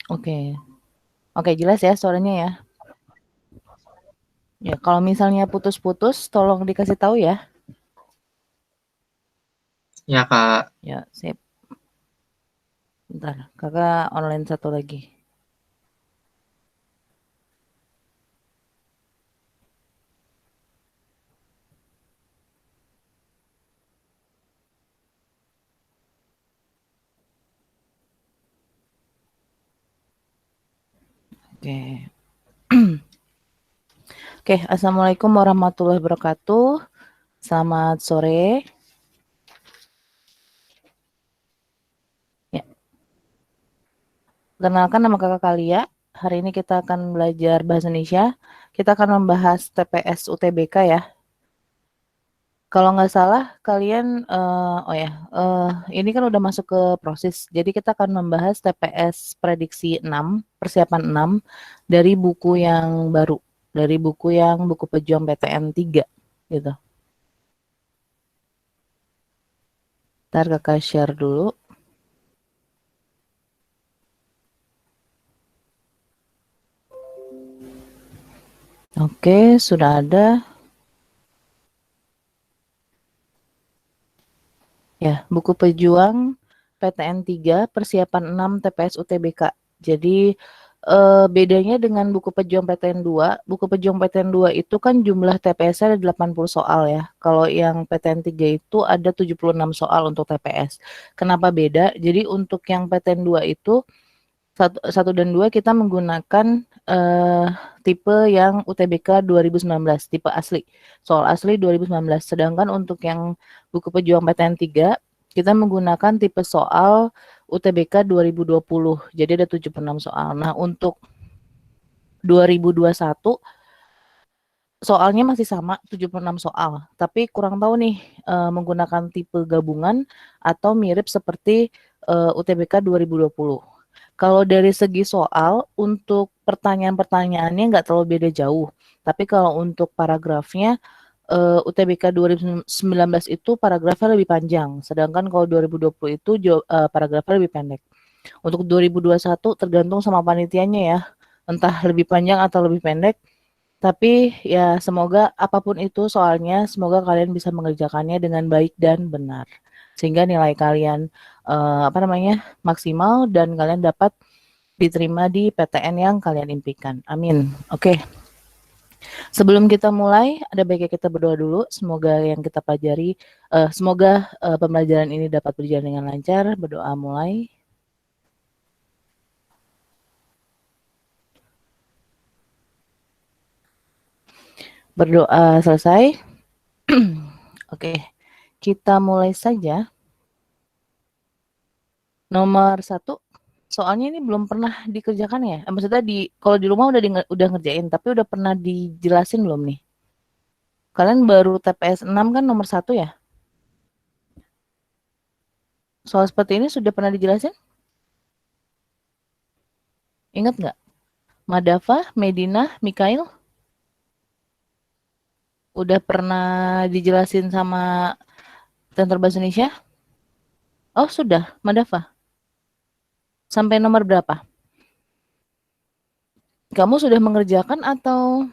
Oke. Oke, jelas ya suaranya ya? Ya, kalau misalnya putus-putus tolong dikasih tahu ya. Ya, Kak. Ya, sip. Bentar, Kakak online satu lagi. Oke. Oke, Assalamualaikum warahmatullahi wabarakatuh. Selamat sore. Ya, kenalkan nama Kakak Kalia. Hari ini kita akan belajar bahasa Indonesia. Kita akan membahas TPS UTBK ya. Kalau nggak salah kalian, oh ya, ini kan udah masuk ke proses. Jadi kita akan membahas TPS prediksi 6, persiapan 6 dari buku yang baru, dari buku Pejuang PTN 3 gitu. Ntar Kakak share dulu. Oke, sudah ada. Ya, buku Pejuang PTN 3 persiapan 6 TPS UTBK. Jadi bedanya dengan buku Pejuang PTN 2, buku Pejuang PTN 2 itu kan jumlah TPS-nya ada 80 soal ya. Kalau yang PTN 3 itu ada 76 soal untuk TPS. Kenapa beda? Jadi untuk yang PTN 2 itu satu dan 2 kita menggunakan tipe yang UTBK 2019, tipe asli. Soal asli 2019. Sedangkan untuk yang buku Pejuang PTN 3 kita menggunakan tipe soal UTBK 2020. Jadi ada 76 soal. Nah, untuk 2021 soalnya masih sama 76 soal, tapi kurang tahu nih menggunakan tipe gabungan atau mirip seperti UTBK 2020. Kalau dari segi soal, untuk pertanyaan-pertanyaannya nggak terlalu beda jauh. Tapi kalau untuk paragrafnya, UTBK 2019 itu paragrafnya lebih panjang, sedangkan kalau 2020 itu paragrafnya lebih pendek. Untuk 2021 tergantung sama panitianya ya, entah lebih panjang atau lebih pendek. Tapi ya semoga apapun itu soalnya, semoga kalian bisa mengerjakannya dengan baik dan benar. Sehingga nilai kalian maksimal dan kalian dapat diterima di PTN yang kalian impikan. Amin. Oke. Sebelum kita mulai, ada baiknya kita berdoa dulu. Semoga yang kita pelajari, semoga pembelajaran ini dapat berjalan dengan lancar. Berdoa mulai. Berdoa selesai. Oke, kita mulai saja. Nomor 1, soalnya ini belum pernah dikerjakan ya? Maksudnya kalau di rumah udah ngerjain, tapi udah pernah dijelasin belum nih? Kalian baru TPS 6 kan nomor 1 ya? Soal seperti ini sudah pernah dijelasin? Ingat nggak? Madafa, Medina, Mikail? Udah pernah dijelasin sama Center Bahasa Indonesia? Oh sudah, Madafa. Sampai nomor berapa? Kamu sudah mengerjakan atau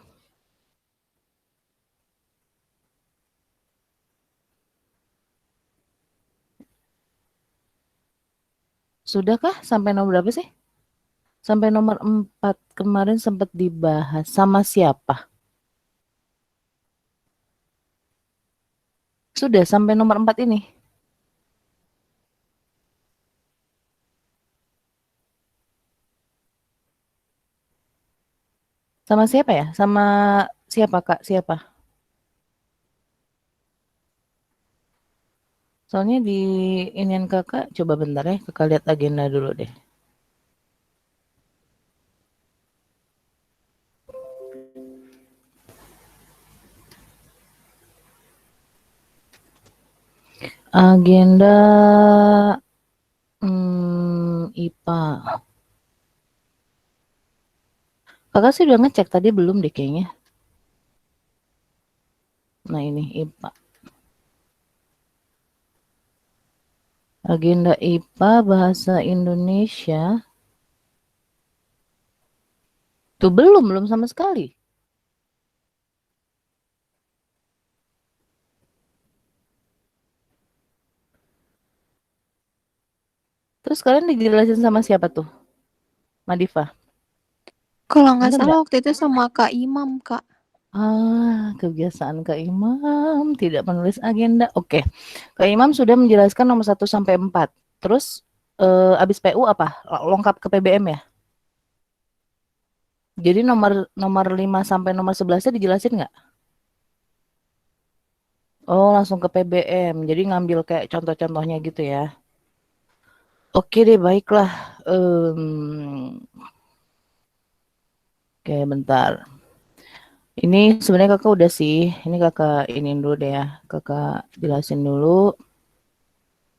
sudahkah? Sampai nomor berapa sih? Sampai nomor 4 kemarin sempat dibahas. Sama siapa? Sudah sampai nomor 4 ini. Sama siapa ya? Sama siapa Kak? Siapa? Soalnya di inian Kakak, coba bentar ya, Kakak lihat agenda dulu deh. Agenda IPA. Kakak sih udah ngecek tadi belum deh kayaknya. Nah ini IPA. Agenda IPA Bahasa Indonesia. Tuh belum sama sekali. Terus kalian dijelasin sama siapa tuh? Madifa? Kalau nggak Ingat salah nggak? waktu itu sama Kak Imam, Kak. Kebiasaan Kak Imam tidak menulis agenda. Oke, Kak Imam sudah menjelaskan nomor 1 sampai 4. Terus abis PU apa? Lengkap ke PBM ya? Jadi nomor nomor 5 sampai nomor 11-nya dijelasin nggak? Oh, langsung ke PBM. Jadi ngambil kayak contoh-contohnya gitu ya. Oke deh, baiklah. Oke, bentar. Ini sebenarnya kakak udah sih. Ini kakak ini dulu deh ya. Kakak jelasin dulu.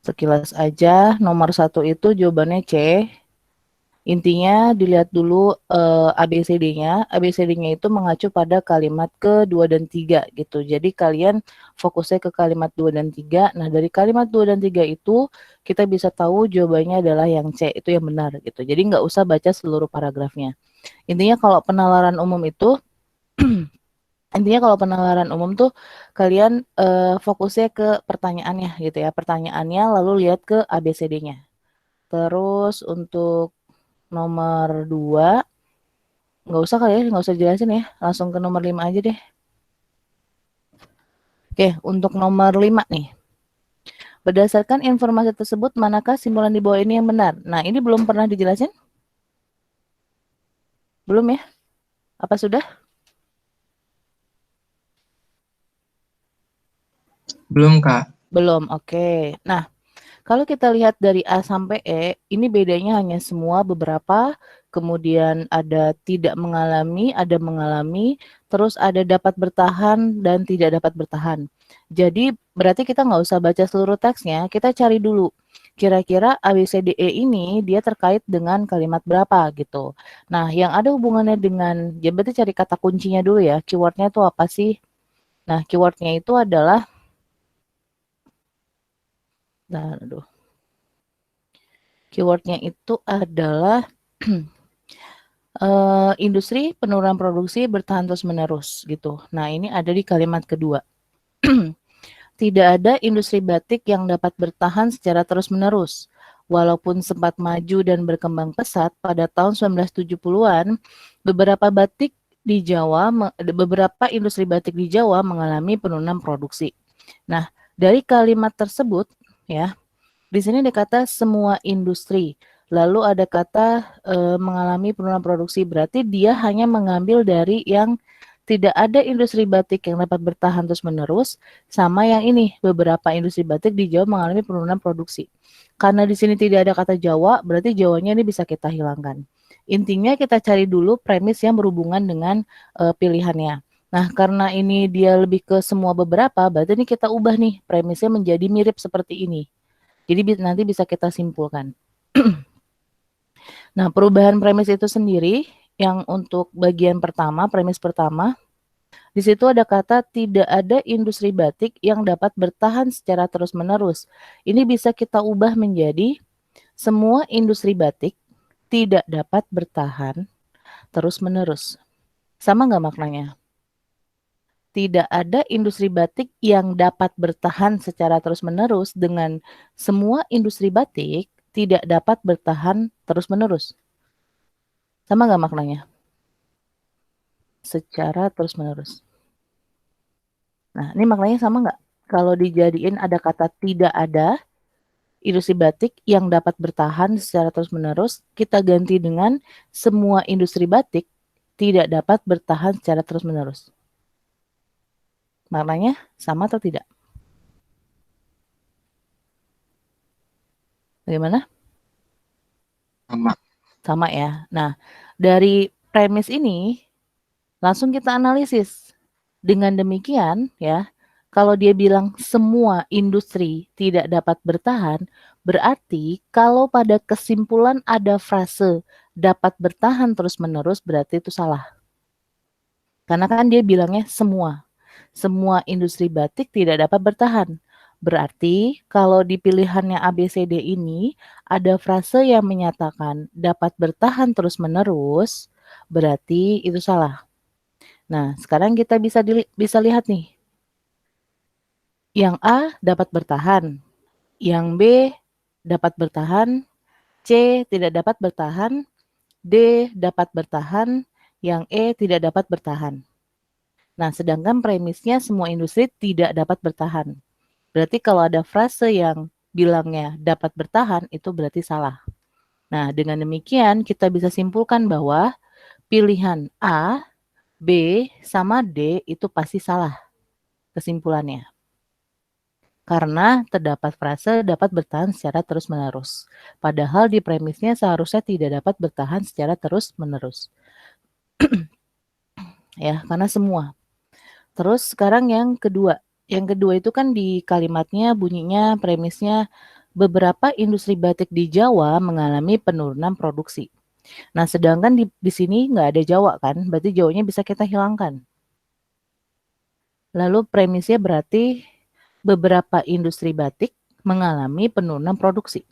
Sekilas aja. Nomor 1 itu jawabannya C. Intinya dilihat dulu ABCD-nya. ABCD-nya itu mengacu pada kalimat ke-2 dan 3 gitu. Jadi kalian fokusnya ke kalimat 2 dan 3. Nah, dari kalimat 2 dan 3 itu kita bisa tahu jawabannya adalah yang C, itu yang benar gitu. Jadi nggak usah baca seluruh paragrafnya. Intinya kalau penalaran umum itu tuh kalian fokusnya ke pertanyaannya gitu ya. Pertanyaannya lalu lihat ke ABCD-nya. Terus untuk nomor 2 nggak usah kali ya, nggak usah jelasin ya. Langsung ke nomor 5 aja deh. Oke, untuk nomor 5 nih. Berdasarkan informasi tersebut, manakah simpulan di bawah ini yang benar? Nah, ini belum pernah dijelasin? Belum ya? Apa sudah? Belum, Kak. Belum, oke. Nah, kalau kita lihat dari A sampai E, ini bedanya hanya semua beberapa, kemudian ada tidak mengalami, ada mengalami, terus ada dapat bertahan dan tidak dapat bertahan. Jadi berarti kita nggak usah baca seluruh teksnya, kita cari dulu. Kira-kira ABCDE ini dia terkait dengan kalimat berapa gitu. Nah, yang ada hubungannya dengan, ya berarti cari kata kuncinya dulu ya, keywordnya itu apa sih? Nah, keywordnya itu adalah, nah, aduh. Keywordnya itu adalah industri penurunan produksi bertahan terus-menerus gitu. Nah, ini ada di kalimat kedua. Tidak ada industri batik yang dapat bertahan secara terus-menerus. Walaupun sempat maju dan berkembang pesat pada tahun 1970-an, beberapa industri batik di Jawa mengalami penurunan produksi. Nah, dari kalimat tersebut ya, di sini ada kata semua industri. Lalu ada kata mengalami penurunan produksi. Berarti dia hanya mengambil dari yang tidak ada industri batik yang dapat bertahan terus-menerus, sama yang ini, beberapa industri batik di Jawa mengalami penurunan produksi. Karena di sini tidak ada kata Jawa, berarti Jawanya ini bisa kita hilangkan. Intinya kita cari dulu premis yang berhubungan dengan pilihannya. Nah, karena ini dia lebih ke semua beberapa, berarti ini kita ubah nih premisnya menjadi mirip seperti ini. Jadi nanti bisa kita simpulkan. Nah, perubahan premis itu sendiri yang untuk bagian pertama, premis pertama, di situ ada kata tidak ada industri batik yang dapat bertahan secara terus-menerus. Ini bisa kita ubah menjadi semua industri batik tidak dapat bertahan terus-menerus. Sama nggak maknanya? Tidak ada industri batik yang dapat bertahan secara terus-menerus dengan semua industri batik tidak dapat bertahan terus-menerus. Sama nggak maknanya? Secara terus-menerus. Nah, ini maknanya sama nggak? Kalau dijadiin ada kata tidak ada industri batik yang dapat bertahan secara terus-menerus, kita ganti dengan semua industri batik tidak dapat bertahan secara terus-menerus. Maknanya sama atau tidak? Bagaimana? Sama. Sama ya. Nah, dari premis ini langsung kita analisis. Dengan demikian ya, kalau dia bilang semua industri tidak dapat bertahan, berarti kalau pada kesimpulan ada frase dapat bertahan terus-menerus, berarti itu salah. Karena kan dia bilangnya semua. Semua industri batik tidak dapat bertahan. Berarti kalau di pilihannya ABCD ini ada frase yang menyatakan dapat bertahan terus-menerus, berarti itu salah. Nah, sekarang kita bisa lihat nih. Yang A dapat bertahan, yang B dapat bertahan, C tidak dapat bertahan, D dapat bertahan, yang E tidak dapat bertahan. Nah, sedangkan premisnya semua industri tidak dapat bertahan. Berarti kalau ada frase yang bilangnya dapat bertahan, itu berarti salah. Nah, dengan demikian kita bisa simpulkan bahwa pilihan A, B, sama D itu pasti salah kesimpulannya. Karena terdapat frase dapat bertahan secara terus-menerus. Padahal di premisnya seharusnya tidak dapat bertahan secara terus-menerus. Ya, karena semua. Terus sekarang yang kedua. Yang kedua itu kan di kalimatnya bunyinya premisnya beberapa industri batik di Jawa mengalami penurunan produksi. Nah, sedangkan di sini nggak ada Jawa kan, berarti Jawanya bisa kita hilangkan. Lalu premisnya berarti beberapa industri batik mengalami penurunan produksi.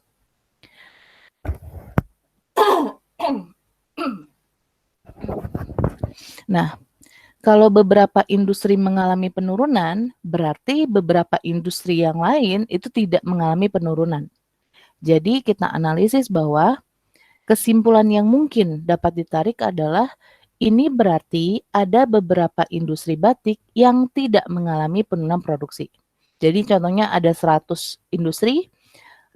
Nah, kalau beberapa industri mengalami penurunan, berarti beberapa industri yang lain itu tidak mengalami penurunan. Jadi kita analisis bahwa kesimpulan yang mungkin dapat ditarik adalah ini berarti ada beberapa industri batik yang tidak mengalami penurunan produksi. Jadi contohnya ada 100 industri,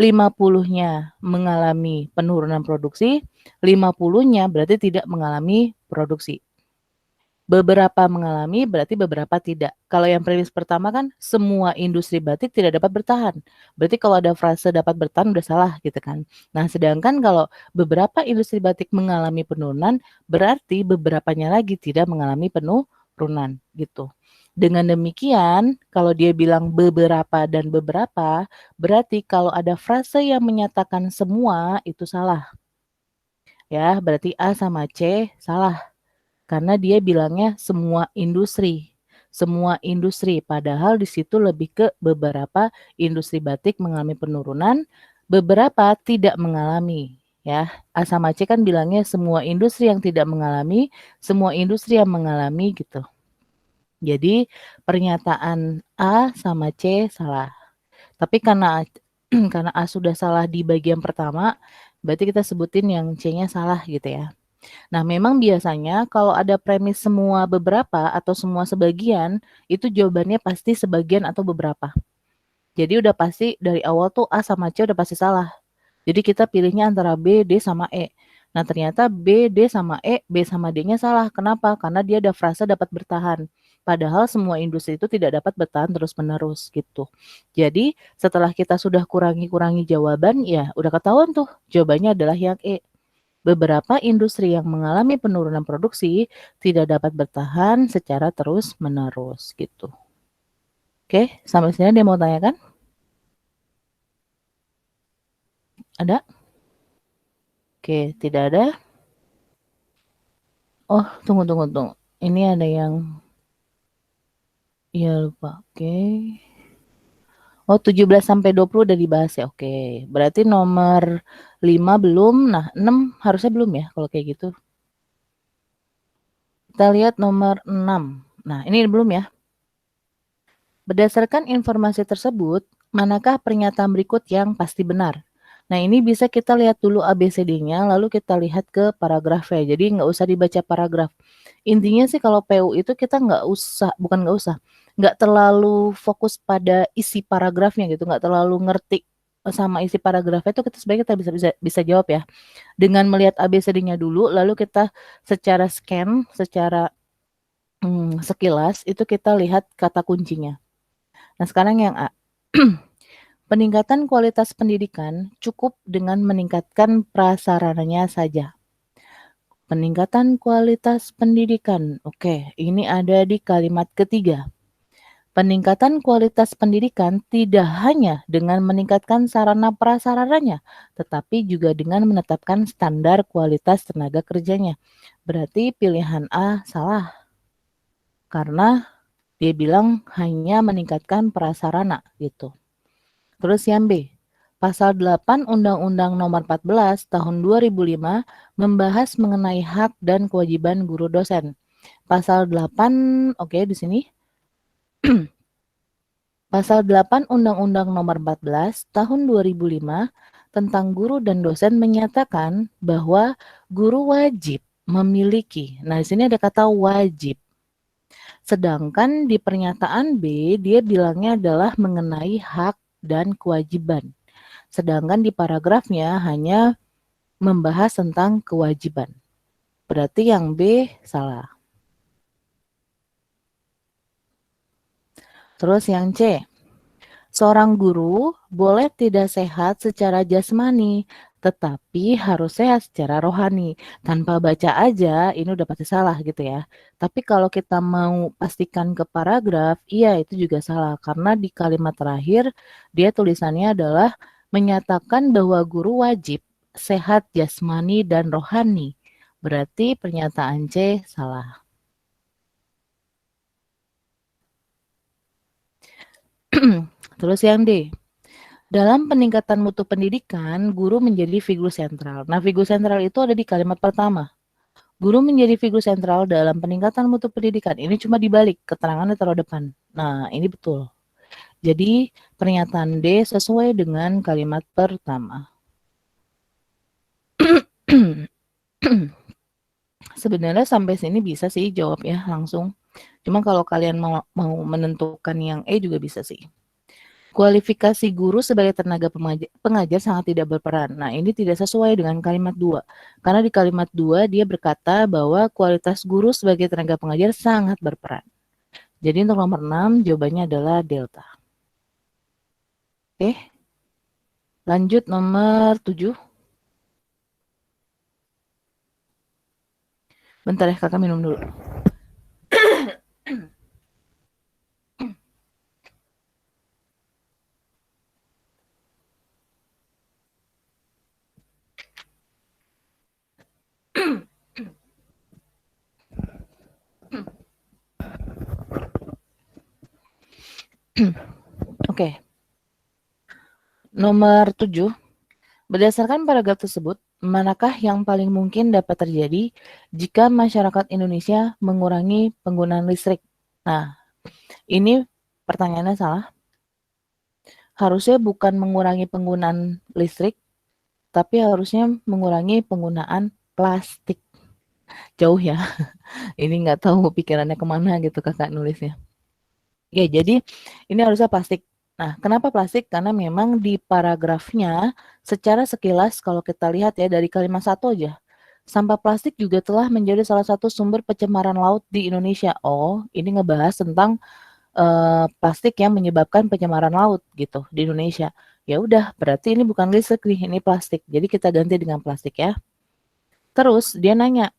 50-nya mengalami penurunan produksi, 50-nya berarti tidak mengalami produksi. Beberapa mengalami berarti beberapa tidak. Kalau yang premis pertama kan semua industri batik tidak dapat bertahan. Berarti kalau ada frase dapat bertahan udah salah gitu kan. Nah, sedangkan kalau beberapa industri batik mengalami penurunan berarti beberapanya lagi tidak mengalami penurunan gitu. Dengan demikian, kalau dia bilang beberapa dan beberapa, berarti kalau ada frase yang menyatakan semua itu salah. Ya, berarti A sama C salah. Karena dia bilangnya semua industri. Semua industri, padahal di situ lebih ke beberapa industri batik mengalami penurunan, beberapa tidak mengalami. Ya, A sama C kan bilangnya semua industri yang tidak mengalami, semua industri yang mengalami gitu. Jadi pernyataan A sama C salah. Tapi karena karena A sudah salah di bagian pertama, berarti kita sebutin yang C-nya salah gitu ya. Nah, memang biasanya kalau ada premis semua beberapa atau semua sebagian, itu jawabannya pasti sebagian atau beberapa. Jadi udah pasti dari awal tuh A sama C udah pasti salah. Jadi kita pilihnya antara B, D, sama E. Nah, ternyata B, D, sama E, B sama D-nya salah. Kenapa? Karena dia ada frasa dapat bertahan. Padahal semua industri itu tidak dapat bertahan terus-menerus gitu. Jadi setelah kita sudah kurangi-kurangi jawaban, ya udah ketahuan tuh jawabannya adalah yang E. Beberapa industri yang mengalami penurunan produksi tidak dapat bertahan secara terus-menerus gitu. Oke, sampai sini ada yang mau tanyakan? Ada? Oke, tidak ada. Oh, tunggu. Ini ada yang ya lupa. Oke. Oh, 17 sampai 20 udah dibahas ya. Oke. Berarti nomor 5 belum. Nah, 6 harusnya belum ya kalau kayak gitu. Kita lihat nomor 6. Nah, ini belum ya. Berdasarkan informasi tersebut, manakah pernyataan berikut yang pasti benar? Nah, ini bisa kita lihat dulu ABCD-nya, lalu kita lihat ke paragrafnya. Jadi nggak usah dibaca paragraf. Intinya sih kalau PU itu kita nggak terlalu fokus pada isi paragrafnya gitu, nggak terlalu ngerti sama isi paragrafnya itu kita sebenarnya kita bisa jawab ya. Dengan melihat ABCD-nya dulu, lalu kita secara scan, secara sekilas itu kita lihat kata kuncinya. Nah, sekarang yang A. Peningkatan kualitas pendidikan cukup dengan meningkatkan prasarananya saja. Peningkatan kualitas pendidikan. Oke, ini ada di kalimat ketiga. Peningkatan kualitas pendidikan tidak hanya dengan meningkatkan sarana prasarananya, tetapi juga dengan menetapkan standar kualitas tenaga kerjanya. Berarti pilihan A salah. Karena dia bilang hanya meningkatkan prasarana gitu. Terus yang B, Pasal 8 Undang-Undang Nomor 14 Tahun 2005 membahas mengenai hak dan kewajiban guru dosen. Pasal 8, oke di sini. Pasal 8 Undang-Undang Nomor 14 Tahun 2005 tentang guru dan dosen menyatakan bahwa guru wajib memiliki. Nah, di sini ada kata wajib. Sedangkan di pernyataan B, dia bilangnya adalah mengenai hak dan kewajiban. Sedangkan di paragrafnya hanya membahas tentang kewajiban. Berarti yang B salah. Terus yang C. Seorang guru boleh tidak sehat secara jasmani, tetapi harus sehat secara rohani. Tanpa baca aja, ini udah pasti salah gitu ya. Tapi kalau kita mau pastikan ke paragraf, iya itu juga salah. Karena di kalimat terakhir, dia tulisannya adalah menyatakan bahwa guru wajib sehat jasmani dan rohani. Berarti pernyataan C salah. Terus yang D. Dalam peningkatan mutu pendidikan, guru menjadi figur sentral. Nah, figur sentral itu ada di kalimat pertama. Guru menjadi figur sentral dalam peningkatan mutu pendidikan. Ini cuma dibalik, keterangannya taruh depan. Nah, ini betul. Jadi, pernyataan D sesuai dengan kalimat pertama. Sebenarnya sampai sini bisa sih jawab ya langsung. Cuma kalau kalian mau menentukan yang E juga bisa sih. Kualifikasi guru sebagai tenaga pengajar sangat tidak berperan. Nah, ini tidak sesuai dengan kalimat 2. Karena di kalimat 2 dia berkata bahwa kualitas guru sebagai tenaga pengajar sangat berperan. Jadi untuk nomor 6 jawabannya adalah delta. Oke. Lanjut nomor 7. Bentar ya, kakak minum dulu. Oke. Nomor 7. Berdasarkan paragraf tersebut, manakah yang paling mungkin dapat terjadi jika masyarakat Indonesia mengurangi penggunaan listrik? Nah, ini pertanyaannya salah. Harusnya bukan mengurangi penggunaan listrik, tapi harusnya mengurangi penggunaan plastik. Jauh ya. Ini nggak tahu pikirannya kemana gitu kakak nulisnya. Ya, jadi ini harusnya plastik. Nah, kenapa plastik? Karena memang di paragrafnya secara sekilas kalau kita lihat ya dari kalimat 1 aja, sampah plastik juga telah menjadi salah satu sumber pencemaran laut di Indonesia. Oh, ini ngebahas tentang plastik yang menyebabkan pencemaran laut gitu di Indonesia. Ya udah, berarti ini bukan listrik nih, ini plastik. Jadi kita ganti dengan plastik ya. Terus dia nanya,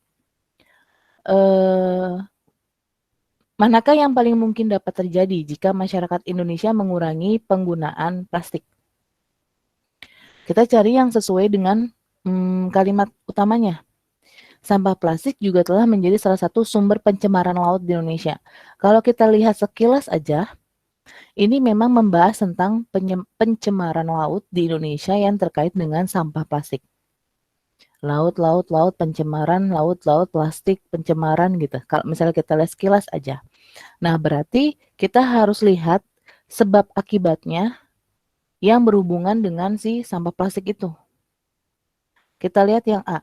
manakah yang paling mungkin dapat terjadi jika masyarakat Indonesia mengurangi penggunaan plastik? Kita cari yang sesuai dengan kalimat utamanya. Sampah plastik juga telah menjadi salah satu sumber pencemaran laut di Indonesia. Kalau kita lihat sekilas aja, ini memang membahas tentang pencemaran laut di Indonesia yang terkait dengan sampah plastik. Laut, pencemaran, laut, plastik, pencemaran gitu. Kalau misalnya kita lihat sekilas aja. Nah, berarti kita harus lihat sebab akibatnya yang berhubungan dengan si sampah plastik itu. Kita lihat yang A.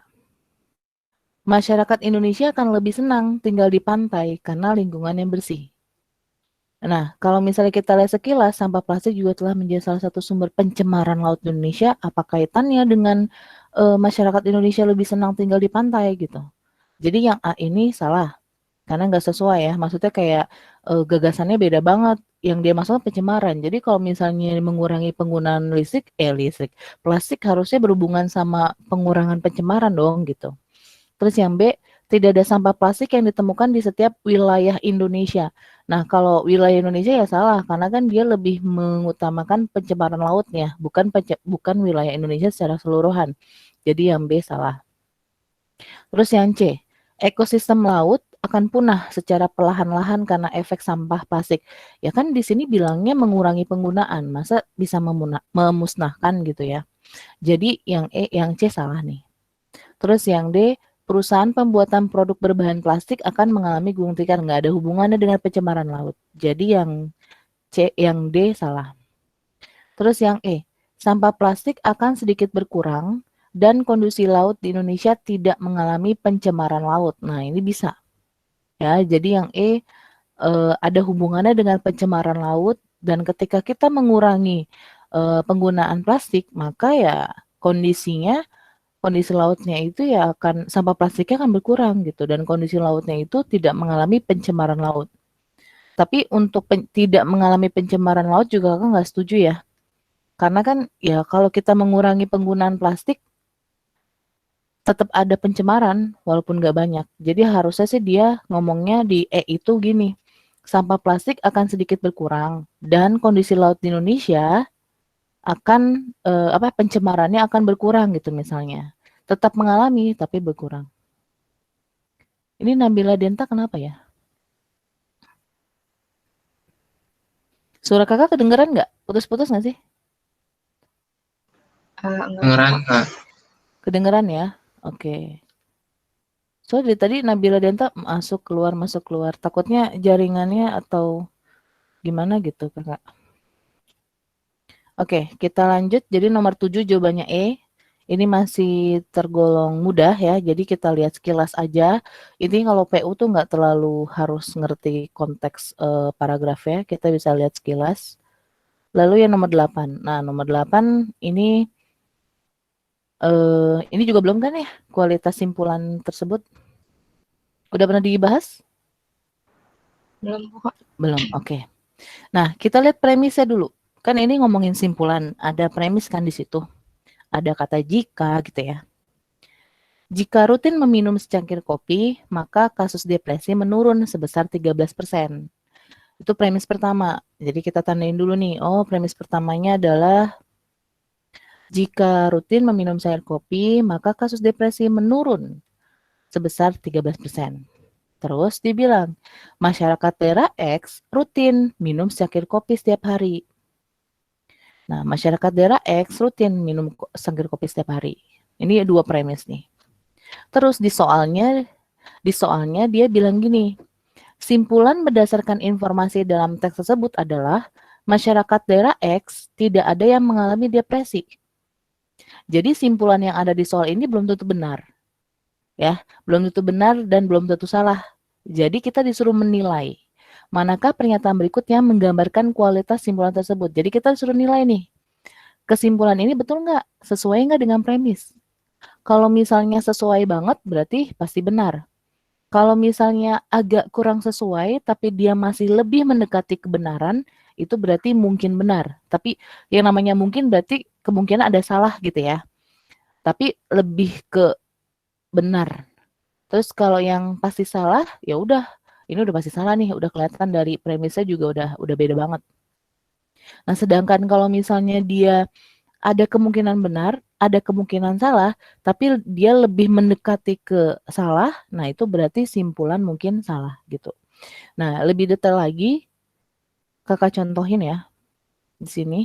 Masyarakat Indonesia akan lebih senang tinggal di pantai karena lingkungannya bersih. Nah, kalau misalnya kita lihat sekilas, sampah plastik juga telah menjadi salah satu sumber pencemaran laut di Indonesia. Apa kaitannya dengan masyarakat Indonesia lebih senang tinggal di pantai gitu? Jadi yang A ini salah, karena nggak sesuai ya. Maksudnya kayak gagasannya beda banget. Yang dia masalah pencemaran. Jadi kalau misalnya mengurangi penggunaan plastik harusnya berhubungan sama pengurangan pencemaran dong gitu. Terus yang B, tidak ada sampah plastik yang ditemukan di setiap wilayah Indonesia. Nah, kalau wilayah Indonesia ya salah, karena kan dia lebih mengutamakan pencemaran lautnya, bukan wilayah Indonesia secara keseluruhan. Jadi yang B salah. Terus yang C, ekosistem laut akan punah secara perlahan-lahan karena efek sampah plastik. Ya kan di sini bilangnya mengurangi penggunaan, masa bisa memusnahkan gitu ya. Jadi yang C salah nih. Terus yang D, perusahaan pembuatan produk berbahan plastik akan mengalami gulung tikar, nggak ada hubungannya dengan pencemaran laut. Jadi yang D salah. Terus yang E, sampah plastik akan sedikit berkurang dan kondisi laut di Indonesia tidak mengalami pencemaran laut. Nah, ini bisa. Ya, jadi yang E ada hubungannya dengan pencemaran laut dan ketika kita mengurangi penggunaan plastik, maka ya kondisi lautnya itu ya sampah plastiknya akan berkurang gitu dan kondisi lautnya itu tidak mengalami pencemaran laut. Tapi untuk tidak mengalami pencemaran laut juga kan nggak setuju ya. Karena kan ya kalau kita mengurangi penggunaan plastik tetap ada pencemaran walaupun nggak banyak. Jadi harusnya sih dia ngomongnya di E itu gini, sampah plastik akan sedikit berkurang dan kondisi laut di Indonesia akan pencemarannya akan berkurang gitu misalnya. Tetap mengalami tapi berkurang. Ini Nabila Denta kenapa ya? Suara kakak kedengeran nggak? Putus-putus nggak sih? Enggak, Kedengeran, Kak. Kak. Kedengeran ya? Oke. So dari tadi Nabila Denta masuk keluar. Takutnya jaringannya atau gimana gitu kakak. Oke, kita lanjut. Jadi nomor 7 jawabannya E. Ini masih tergolong mudah ya. Jadi kita lihat sekilas aja. Ini kalau PU tuh nggak terlalu harus ngerti konteks paragrafnya. Kita bisa lihat sekilas. Lalu yang nomor 8. Nah, nomor 8 ini juga belum kan ya kualitas simpulan tersebut? Udah pernah dibahas? Belum, Kak. Belum, oke. Nah, kita lihat premisnya dulu. Kan ini ngomongin simpulan, ada premis kan di situ. Ada kata jika gitu ya. Jika rutin meminum secangkir kopi, maka kasus depresi menurun sebesar 13%. Itu premis pertama. Jadi kita tandain dulu nih. Oh, premis pertamanya adalah jika rutin meminum secangkir kopi, maka kasus depresi menurun sebesar 13%. Terus dibilang, masyarakat daerah X rutin minum secangkir kopi setiap hari. Nah, masyarakat daerah X rutin minum secangkir kopi setiap hari. Ini dua premis nih. Terus di soalnya dia bilang gini, simpulan berdasarkan informasi dalam teks tersebut adalah masyarakat daerah X tidak ada yang mengalami depresi. Jadi simpulan yang ada di soal ini belum tentu benar. Ya, belum tentu benar dan belum tentu salah. Jadi kita disuruh menilai manakah pernyataan berikut yang menggambarkan kualitas simpulan tersebut. Jadi kita disuruh nilai nih, kesimpulan ini betul nggak? Sesuai nggak dengan premis? Kalau misalnya sesuai banget, berarti pasti benar. Kalau misalnya agak kurang sesuai, tapi dia masih lebih mendekati kebenaran, itu berarti mungkin benar. Tapi yang namanya mungkin berarti kemungkinan ada salah gitu ya. Tapi lebih ke benar. Terus kalau yang pasti salah, ya udah, ini udah pasti salah nih, udah kelihatan dari premisnya juga udah beda banget. Nah, sedangkan kalau misalnya dia ada kemungkinan benar, ada kemungkinan salah, tapi dia lebih mendekati ke salah, nah itu berarti simpulan mungkin salah gitu. Nah, lebih detail lagi, kakak contohin ya di sini.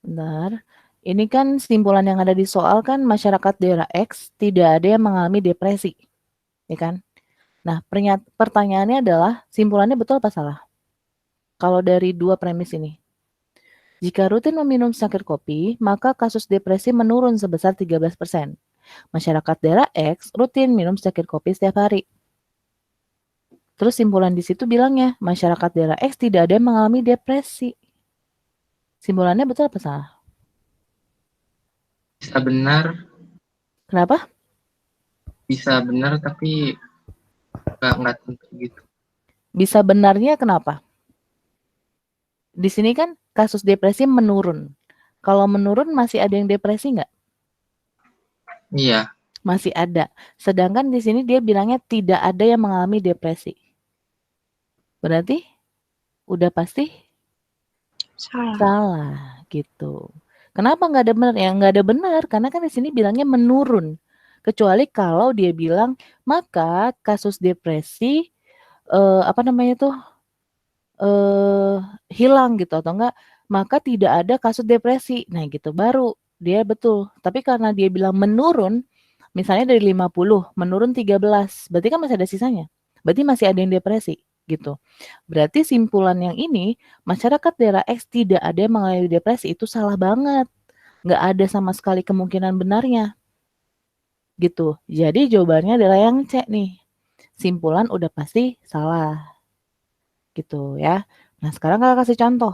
Bentar. Ini kan simpulan yang ada di soal kan masyarakat daerah X tidak ada yang mengalami depresi, ya kan? Nah, pertanyaannya adalah simpulannya betul apa salah? Kalau dari dua premis ini. Jika rutin meminum secangkir kopi, maka kasus depresi menurun sebesar 13%. Masyarakat daerah X rutin minum secangkir kopi setiap hari. Terus simpulan di situ bilangnya, masyarakat daerah X tidak ada yang mengalami depresi. Simpulannya betul apa salah? Bisa benar, Kenapa? bisa benar, tapi nggak tentu gitu. Bisa benarnya kenapa? Di sini kan kasus depresi menurun. Kalau menurun masih ada yang depresi nggak? Iya, Masih ada. Sedangkan di sini dia bilangnya tidak ada yang mengalami depresi. Berarti udah pasti Salah. salah gitu. Kenapa nggak ada benar? Ya nggak ada benar karena kan di sini bilangnya menurun. Kecuali kalau dia bilang, maka kasus depresi, hilang gitu atau enggak, maka tidak ada kasus depresi. Nah gitu, baru dia betul. Tapi karena dia bilang menurun, misalnya dari 50 menurun 13, berarti kan masih ada sisanya. Berarti masih ada yang depresi gitu. Berarti simpulan yang ini, masyarakat daerah X tidak ada yang mengalami depresi, itu salah banget. Nggak ada sama sekali kemungkinan benarnya. Gitu. Jadi jawabannya adalah yang C nih. Simpulan udah pasti salah. Gitu ya. Nah, sekarang Kakak kasih contoh.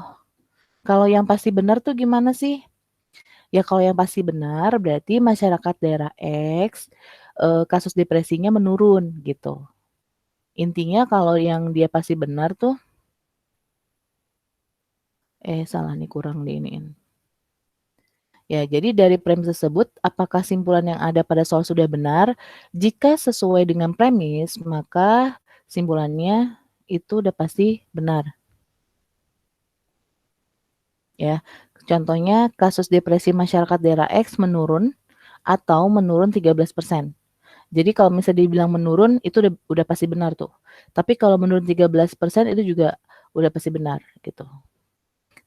Kalau yang pasti benar tuh gimana sih? Ya kalau yang pasti benar berarti masyarakat daerah X, kasus depresinya menurun gitu. Intinya kalau yang dia pasti benar tuh salah nih, kurang diiniin. Ya, jadi dari premis tersebut, apakah simpulan yang ada pada soal sudah benar? Jika sesuai dengan premis, maka simpulannya itu udah pasti benar. Ya, contohnya kasus depresi masyarakat daerah X menurun atau menurun 13%. Jadi kalau misalnya dibilang menurun, itu udah pasti benar tuh. Tapi kalau menurun 13% itu juga udah pasti benar gitu.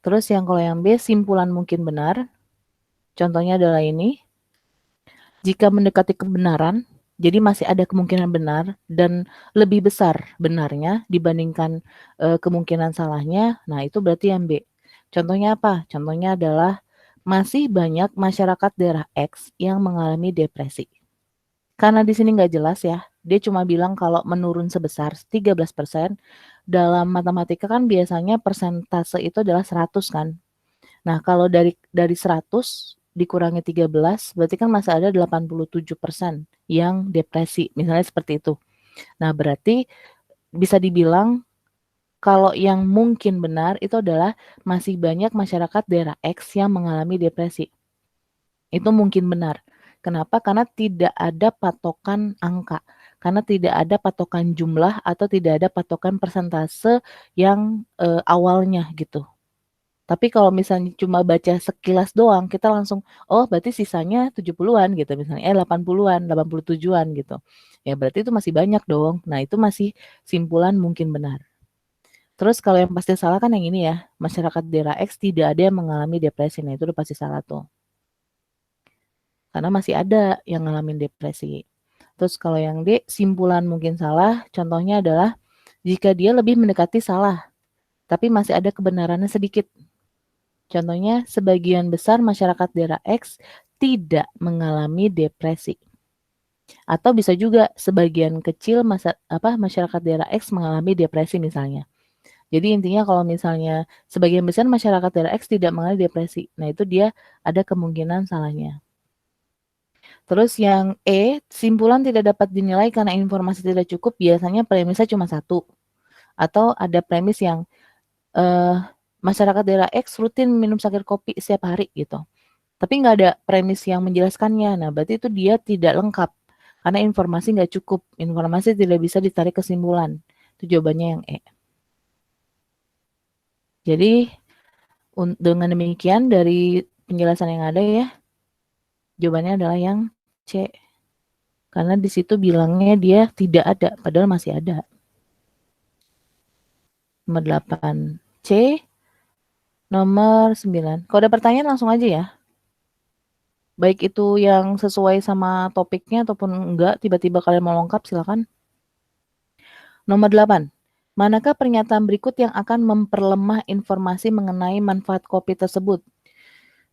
Terus yang kalau yang B, simpulan mungkin benar. Contohnya adalah ini. Jika mendekati kebenaran, jadi masih ada kemungkinan benar dan lebih besar benarnya dibandingkan kemungkinan salahnya. Nah, itu berarti yang B. Contohnya apa? Contohnya adalah masih banyak masyarakat daerah X yang mengalami depresi. Karena di sini nggak jelas ya, dia cuma bilang kalau menurun sebesar 13%, dalam matematika kan biasanya persentase itu adalah 100 kan. Nah, kalau dari 100 dikurangi 13, berarti kan masih ada 87% yang depresi, misalnya seperti itu. Nah, berarti bisa dibilang kalau yang mungkin benar itu adalah masih banyak masyarakat daerah X yang mengalami depresi. Itu mungkin benar. Kenapa? Karena tidak ada patokan angka. Karena tidak ada patokan jumlah atau tidak ada patokan persentase yang awalnya gitu. Tapi kalau misalnya cuma baca sekilas doang, kita langsung, oh berarti sisanya 70-an gitu misalnya, 80-an, 87-an gitu. Ya berarti itu masih banyak dong. Nah itu masih simpulan mungkin benar. Terus kalau yang pasti salah kan yang ini ya, masyarakat daerah X tidak ada yang mengalami depresi. Nah itu udah pasti salah tuh. Karena masih ada yang ngalamin depresi. Terus kalau yang D, simpulan mungkin salah, contohnya adalah jika dia lebih mendekati salah, tapi masih ada kebenarannya sedikit. Contohnya, sebagian besar masyarakat daerah X tidak mengalami depresi. Atau bisa juga sebagian kecil masyarakat daerah X mengalami depresi misalnya. Jadi intinya kalau misalnya sebagian besar masyarakat daerah X tidak mengalami depresi, nah itu dia ada kemungkinan salahnya. Terus yang E, simpulan tidak dapat dinilai karena informasi tidak cukup, biasanya premisnya cuma satu. Atau ada premis yang masyarakat daerah X rutin minum sakit kopi setiap hari gitu. Tapi nggak ada premis yang menjelaskannya. Nah, berarti itu dia tidak lengkap. Karena informasi nggak cukup. Informasi tidak bisa ditarik kesimpulan. Itu jawabannya yang E. Jadi, dengan demikian dari penjelasan yang ada ya, jawabannya adalah yang C. Karena di situ bilangnya dia tidak ada, padahal masih ada. Nomor 8 C. Nomor 9. Kalau ada pertanyaan langsung aja ya. Baik itu yang sesuai sama topiknya ataupun enggak, tiba-tiba kalian mau lengkap, silakan. Nomor 8. Manakah pernyataan berikut yang akan memperlemah informasi mengenai manfaat kopi tersebut?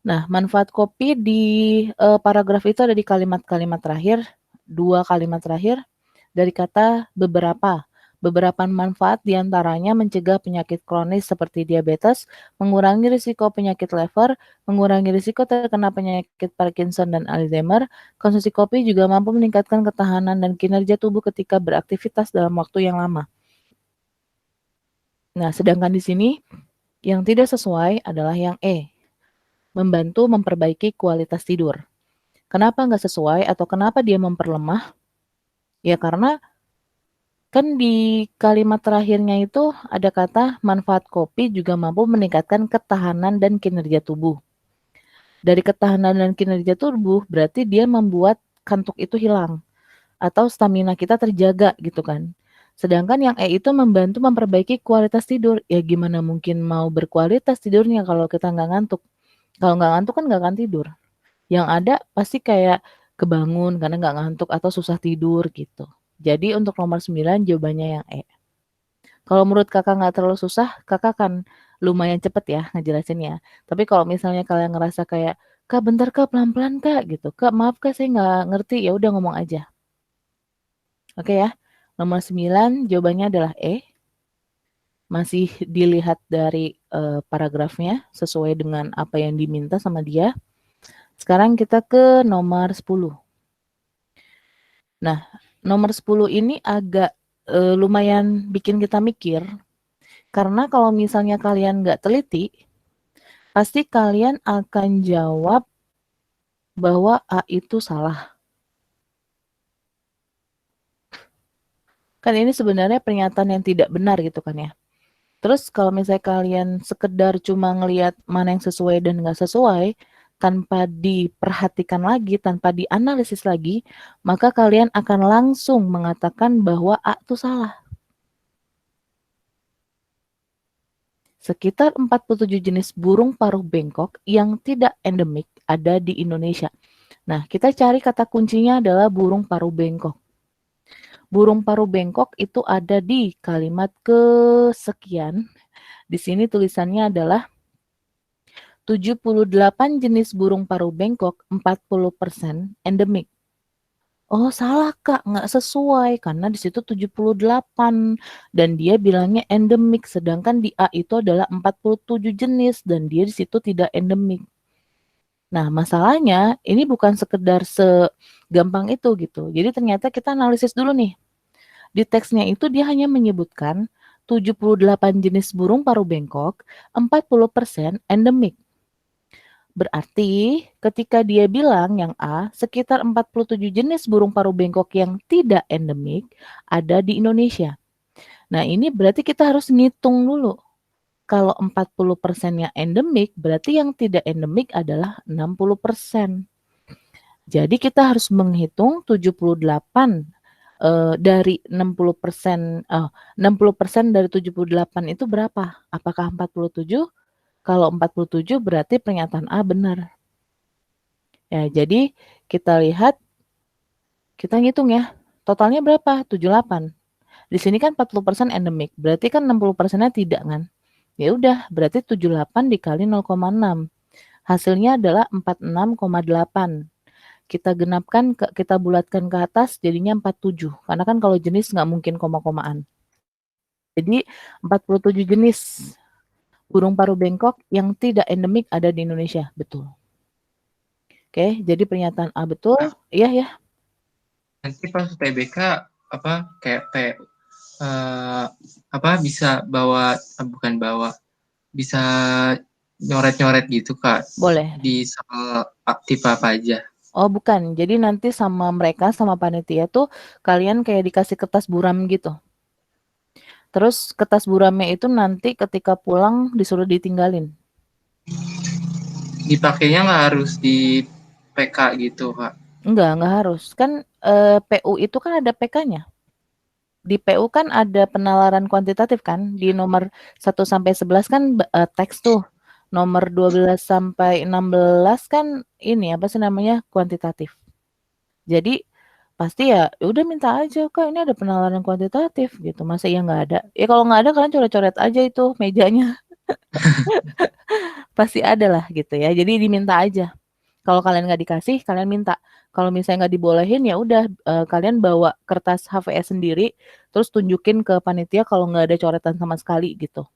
Nah, manfaat kopi di paragraf itu ada di kalimat-kalimat terakhir, 2 kalimat terakhir dari kata beberapa. Beberapa manfaat diantaranya mencegah penyakit kronis seperti diabetes, mengurangi risiko penyakit liver, mengurangi risiko terkena penyakit Parkinson dan Alzheimer. Konsumsi kopi juga mampu meningkatkan ketahanan dan kinerja tubuh ketika beraktivitas dalam waktu yang lama. Nah, sedangkan di sini yang tidak sesuai adalah yang E, membantu memperbaiki kualitas tidur. Kenapa nggak sesuai atau kenapa dia memperlemah? Ya karena kan di kalimat terakhirnya itu ada kata manfaat kopi juga mampu meningkatkan ketahanan dan kinerja tubuh. Dari ketahanan dan kinerja tubuh berarti dia membuat kantuk itu hilang atau stamina kita terjaga gitu kan. Sedangkan yang E itu membantu memperbaiki kualitas tidur. Ya gimana mungkin mau berkualitas tidurnya kalau kita nggak ngantuk. Kalau nggak ngantuk kan nggak akan tidur. Yang ada pasti kayak kebangun karena nggak ngantuk atau susah tidur gitu. Jadi untuk nomor 9 jawabannya yang E. Kalau menurut kakak nggak terlalu susah, kakak kan lumayan cepet ya ngejelasinnya. Tapi kalau misalnya kalian ngerasa kayak, kak bentar kak pelan-pelan kak gitu. Kak maaf kak saya nggak ngerti, ya udah ngomong aja. Oke ya, nomor 9 jawabannya adalah E. Masih dilihat dari paragrafnya sesuai dengan apa yang diminta sama dia. Sekarang kita ke nomor 10. Nah, nomor 10 ini agak lumayan bikin kita mikir. Karena kalau misalnya kalian nggak teliti, pasti kalian akan jawab bahwa A itu salah. Kan ini sebenarnya pernyataan yang tidak benar gitu kan ya. Terus kalau misalnya kalian sekedar cuma ngelihat mana yang sesuai dan nggak sesuai, tanpa diperhatikan lagi, tanpa dianalisis lagi, maka kalian akan langsung mengatakan bahwa A itu salah. Sekitar 47 jenis burung paruh bengkok yang tidak endemik ada di Indonesia. Nah, kita cari kata kuncinya adalah burung paruh bengkok. Burung paruh bengkok itu ada di kalimat kesekian. Di sini tulisannya adalah 78 jenis burung paruh bengkok, 40% endemik. Oh, salah Kak, nggak sesuai karena di situ 78 dan dia bilangnya endemik sedangkan di A itu adalah 47 jenis dan dia di situ tidak endemik. Nah, masalahnya ini bukan sekedar segampang itu gitu. Jadi ternyata kita analisis dulu nih. Di teksnya itu dia hanya menyebutkan 78 jenis burung paruh bengkok, 40% endemik. Berarti ketika dia bilang yang A, sekitar 47 jenis burung paruh bengkok yang tidak endemik ada di Indonesia. Nah, ini berarti kita harus ngitung dulu. Kalau 40%-nya endemik, berarti yang tidak endemik adalah 60%. Jadi kita harus menghitung 78 dari 60%, 60% dari 78 itu berapa? Apakah 47? Kalau 47 berarti pernyataan A benar. Ya, jadi kita lihat, kita ngitung ya, totalnya berapa? 78. Di sini kan 40% endemik, berarti kan 60%-nya tidak kan? Ya udah, berarti 78 dikali 0,6. Hasilnya adalah 46,8. Kita genapkan, kita bulatkan ke atas jadinya 47. Karena kan kalau jenis nggak mungkin koma-komaan. Jadi 47 jenis burung paruh bengkok yang tidak endemik ada di Indonesia, betul. Oke, jadi pernyataan A betul. Iya ya. Nanti pas UTBK bisa bawa bukan bawa bisa nyoret-nyoret gitu Kak. Boleh. Di soal tipe apa aja. Oh bukan, jadi nanti sama mereka, sama panitia tuh kalian kayak dikasih kertas buram gitu. Terus kertas buramnya itu nanti ketika pulang disuruh ditinggalin. Dipakainya nggak harus di PK gitu Kak. Enggak harus. Kan PU itu kan ada PK-nya. Di PU kan ada penalaran kuantitatif kan. Di nomor 1 sampai 11 kan teks tuh. Nomor 12 sampai 16 kan ini apa sih namanya kuantitatif. Jadi pasti ya udah minta aja Kak ini ada penalaran kuantitatif gitu. Masa iya nggak ada? Ya kalau nggak ada kalian coret-coret aja itu mejanya. Pasti ada lah gitu ya. Jadi diminta aja. Kalau kalian nggak dikasih, kalian minta. Kalau misalnya nggak dibolehin ya udah kalian bawa kertas HVS sendiri, terus tunjukin ke panitia kalau nggak ada coretan sama sekali gitu.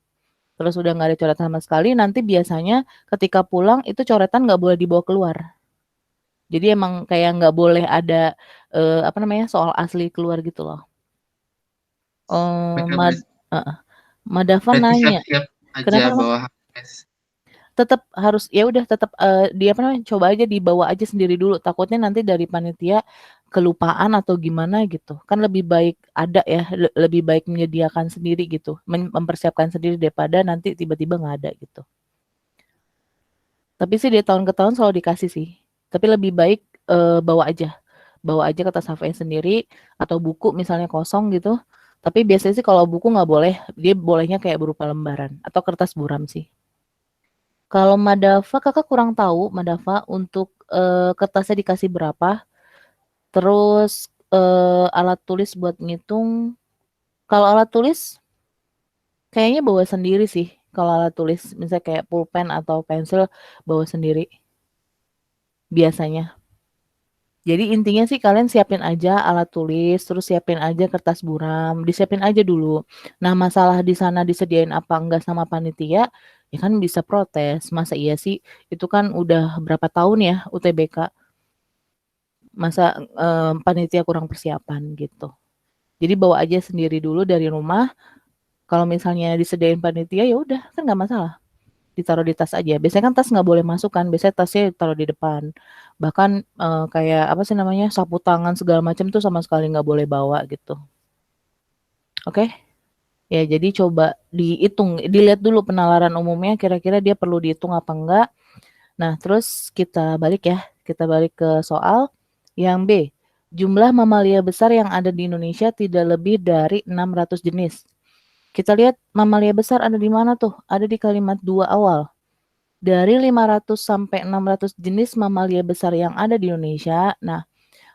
Terus udah nggak ada coretan sama sekali, nanti biasanya ketika pulang itu coretan nggak boleh dibawa keluar. Jadi emang kayak nggak boleh ada soal asli keluar gitu loh. Madava Berarti nanya, siap-siap aja kenapa? bawa HVS. Tetap harus ya udah tetap coba aja dibawa aja sendiri dulu. Takutnya nanti dari panitia kelupaan atau gimana gitu. Kan lebih baik ada ya, lebih baik menyediakan sendiri gitu, mempersiapkan sendiri daripada nanti tiba-tiba nggak ada gitu. Tapi sih dari tahun ke tahun selalu dikasih sih. Tapi lebih baik bawa aja. bawa aja kertas HVS sendiri atau buku misalnya kosong gitu. Tapi biasanya sih kalau buku nggak boleh, dia bolehnya kayak berupa lembaran atau kertas buram sih. Kalau Madava Kakak kurang tahu Madava untuk, kertasnya dikasih berapa, terus, alat tulis buat ngitung, kalau alat tulis kayaknya bawa sendiri sih, kalau alat tulis, misalnya kayak pulpen atau pensil bawa sendiri, biasanya. Jadi intinya sih kalian siapin aja alat tulis, terus siapin aja kertas buram, disiapin aja dulu. Nah, masalah di sana disediain apa enggak sama panitia, ya kan bisa protes, masa iya sih, itu kan udah berapa tahun ya UTBK, masa, panitia kurang persiapan gitu. Jadi bawa aja sendiri dulu dari rumah, kalau misalnya disediain panitia ya udah, kan nggak masalah. Ditaruh di tas aja. Biasanya kan tas nggak boleh masuk kan, biasanya tasnya taruh di depan. Bahkan, kayak apa sih namanya, sapu tangan segala macam tuh sama sekali nggak boleh bawa gitu. Oke? Ya jadi coba dihitung, dilihat dulu penalaran umumnya kira-kira dia perlu dihitung apa enggak. Nah terus kita balik ya, kita balik ke soal yang B. Jumlah mamalia besar yang ada di Indonesia tidak lebih dari 600 jenis. Kita lihat mamalia besar ada di mana tuh? Ada di kalimat 2 awal. Dari 500 sampai 600 jenis mamalia besar yang ada di Indonesia, nah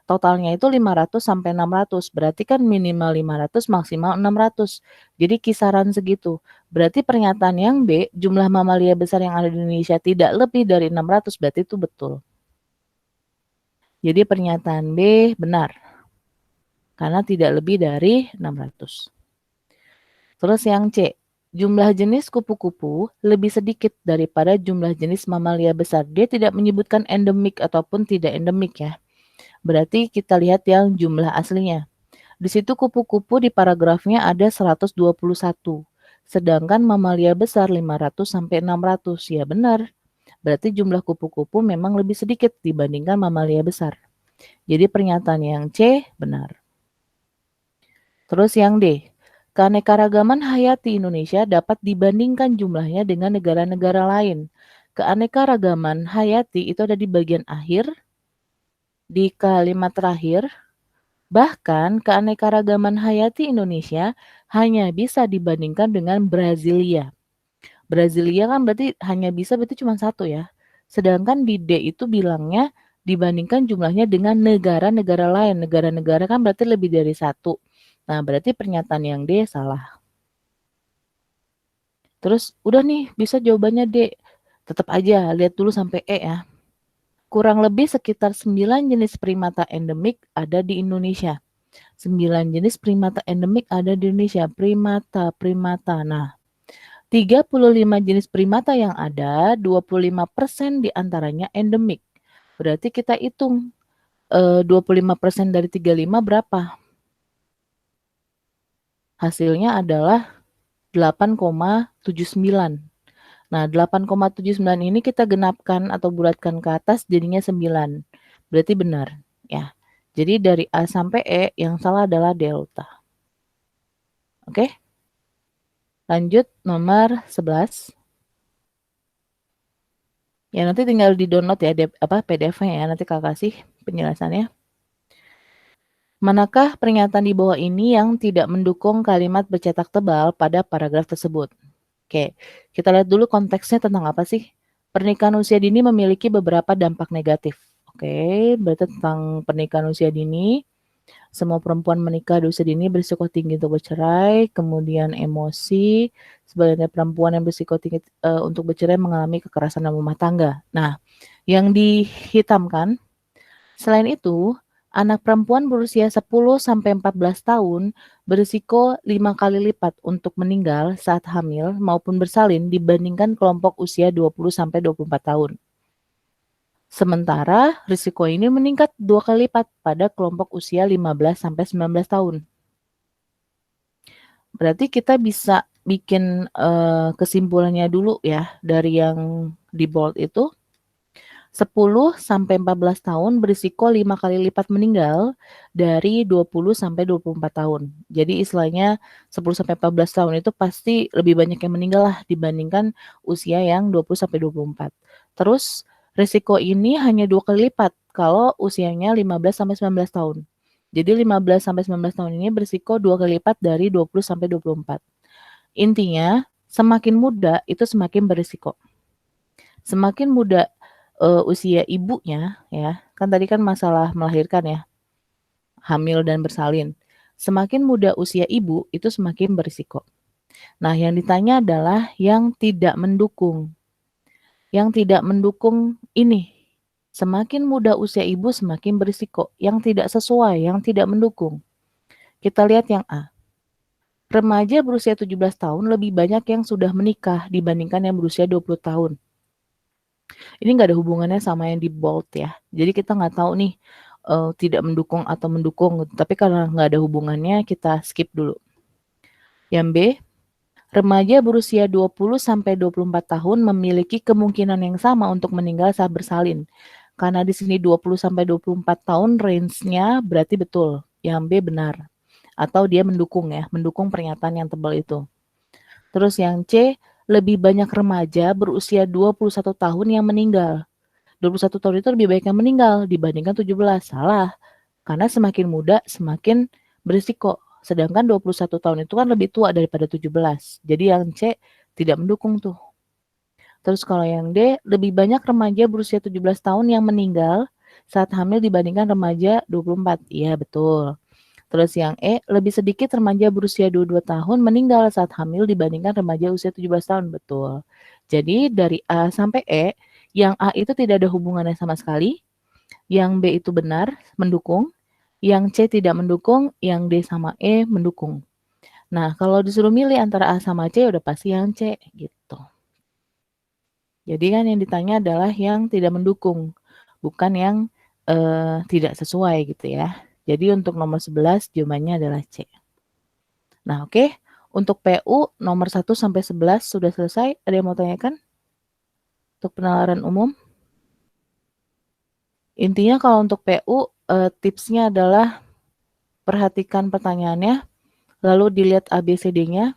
totalnya itu 500 sampai 600, berarti kan minimal 500, maksimal 600. Jadi kisaran segitu. Berarti pernyataan yang B, jumlah mamalia besar yang ada di Indonesia tidak lebih dari 600, berarti itu betul. Jadi pernyataan B benar, karena tidak lebih dari 600. Terus yang C, jumlah jenis kupu-kupu lebih sedikit daripada jumlah jenis mamalia besar. Dia tidak menyebutkan endemik ataupun tidak endemik ya. Berarti kita lihat yang jumlah aslinya. Di situ kupu-kupu di paragrafnya ada 121. Sedangkan mamalia besar 500 sampai 600. Ya benar. Berarti jumlah kupu-kupu memang lebih sedikit dibandingkan mamalia besar. Jadi pernyataan yang C benar. Terus yang D. Keanekaragaman hayati Indonesia dapat dibandingkan jumlahnya dengan negara-negara lain. Keanekaragaman hayati itu ada di bagian akhir, di kalimat terakhir. Bahkan keanekaragaman hayati Indonesia hanya bisa dibandingkan dengan Brasilia. Brasilia kan berarti hanya bisa berarti cuma satu ya. Sedangkan di D itu bilangnya dibandingkan jumlahnya dengan negara-negara lain. Negara-negara kan berarti lebih dari satu. Nah, berarti pernyataan yang D salah. Terus udah nih bisa jawabannya D. Tetap aja lihat dulu sampai E ya. Kurang lebih sekitar 9 jenis primata endemik ada di Indonesia. 9 jenis primata endemik ada di Indonesia. Primata. Nah, 35 jenis primata yang ada, 25% diantaranya endemik. Berarti kita hitung 25% dari 35 berapa? Hasilnya adalah 8,79. Nah, 8,79 ini kita genapkan atau bulatkan ke atas jadinya 9. Berarti benar ya. Jadi dari A sampai E yang salah adalah delta. Oke? Lanjut nomor 11. Ya nanti tinggal di-download ya PDF-nya ya, nanti Kakak kasih penjelasannya. Manakah pernyataan di bawah ini yang tidak mendukung kalimat bercetak tebal pada paragraf tersebut? Oke, kita lihat dulu konteksnya tentang apa sih? Pernikahan usia dini memiliki beberapa dampak negatif. Oke, berarti tentang pernikahan usia dini. Semua perempuan menikah di usia dini berisiko tinggi untuk bercerai, kemudian emosi, sebaliknya perempuan yang berisiko tinggi untuk bercerai mengalami kekerasan dalam rumah tangga. Nah, yang dihitamkan, selain itu, anak perempuan berusia 10-14 tahun berisiko 5 kali lipat untuk meninggal saat hamil maupun bersalin dibandingkan kelompok usia 20-24 tahun. Sementara risiko ini meningkat 2 kali lipat pada kelompok usia 15-19 tahun. Berarti kita bisa bikin kesimpulannya dulu ya dari yang di bold itu. 10-14 tahun berisiko 5 kali lipat meninggal dari 20-24 tahun. Jadi istilahnya 10-14 tahun itu pasti lebih banyak yang meninggal lah dibandingkan usia yang 20-24. Terus risiko ini hanya 2 kali lipat kalau usianya 15-19 tahun. Jadi 15-19 tahun ini berisiko 2 kali lipat dari 20-24. Intinya, semakin muda itu semakin berisiko. Semakin muda usia ibunya, ya, kan tadi kan masalah melahirkan ya, hamil dan bersalin. Semakin muda usia ibu itu semakin berisiko. Nah, yang ditanya adalah yang tidak mendukung. Yang tidak mendukung ini. Semakin muda usia ibu semakin berisiko. Yang tidak sesuai, yang tidak mendukung. Kita lihat yang A. Remaja berusia 17 tahun lebih banyak yang sudah menikah dibandingkan yang berusia 20 tahun. Ini nggak ada hubungannya sama yang di bold ya. Jadi kita nggak tahu nih tidak mendukung atau mendukung. Tapi karena nggak ada hubungannya kita skip dulu. Yang B. Remaja berusia 20-24 tahun memiliki kemungkinan yang sama untuk meninggal saat bersalin. Karena di sini 20-24 tahun range-nya berarti betul. Yang B benar. Atau dia mendukung ya, mendukung pernyataan yang tebal itu. Terus yang C, lebih banyak remaja berusia 21 tahun yang meninggal. 21 tahun itu lebih baik yang meninggal dibandingkan 17. Salah. Karena semakin muda semakin berisiko. Sedangkan 21 tahun itu kan lebih tua daripada 17. Jadi yang C tidak mendukung tuh. Terus kalau yang D, lebih banyak remaja berusia 17 tahun yang meninggal saat hamil dibandingkan remaja 24. Iya, betul. Terus yang E, lebih sedikit remaja berusia 22 tahun meninggal saat hamil dibandingkan remaja usia 17 tahun. Betul. Jadi dari A sampai E, yang A itu tidak ada hubungannya sama sekali. Yang B itu benar, mendukung. Yang C tidak mendukung, yang D sama E mendukung. Nah, kalau disuruh milih antara A sama C, udah pasti yang C, gitu. Jadi kan yang ditanya adalah yang tidak mendukung, bukan yang tidak sesuai gitu ya. Jadi untuk nomor 11 jawabannya adalah C. Nah, oke. Untuk PU nomor 1 sampai 11 sudah selesai. Ada yang mau tanyakan? Untuk penalaran umum. Intinya kalau untuk PU tipsnya adalah perhatikan pertanyaannya, lalu dilihat ABCD-nya.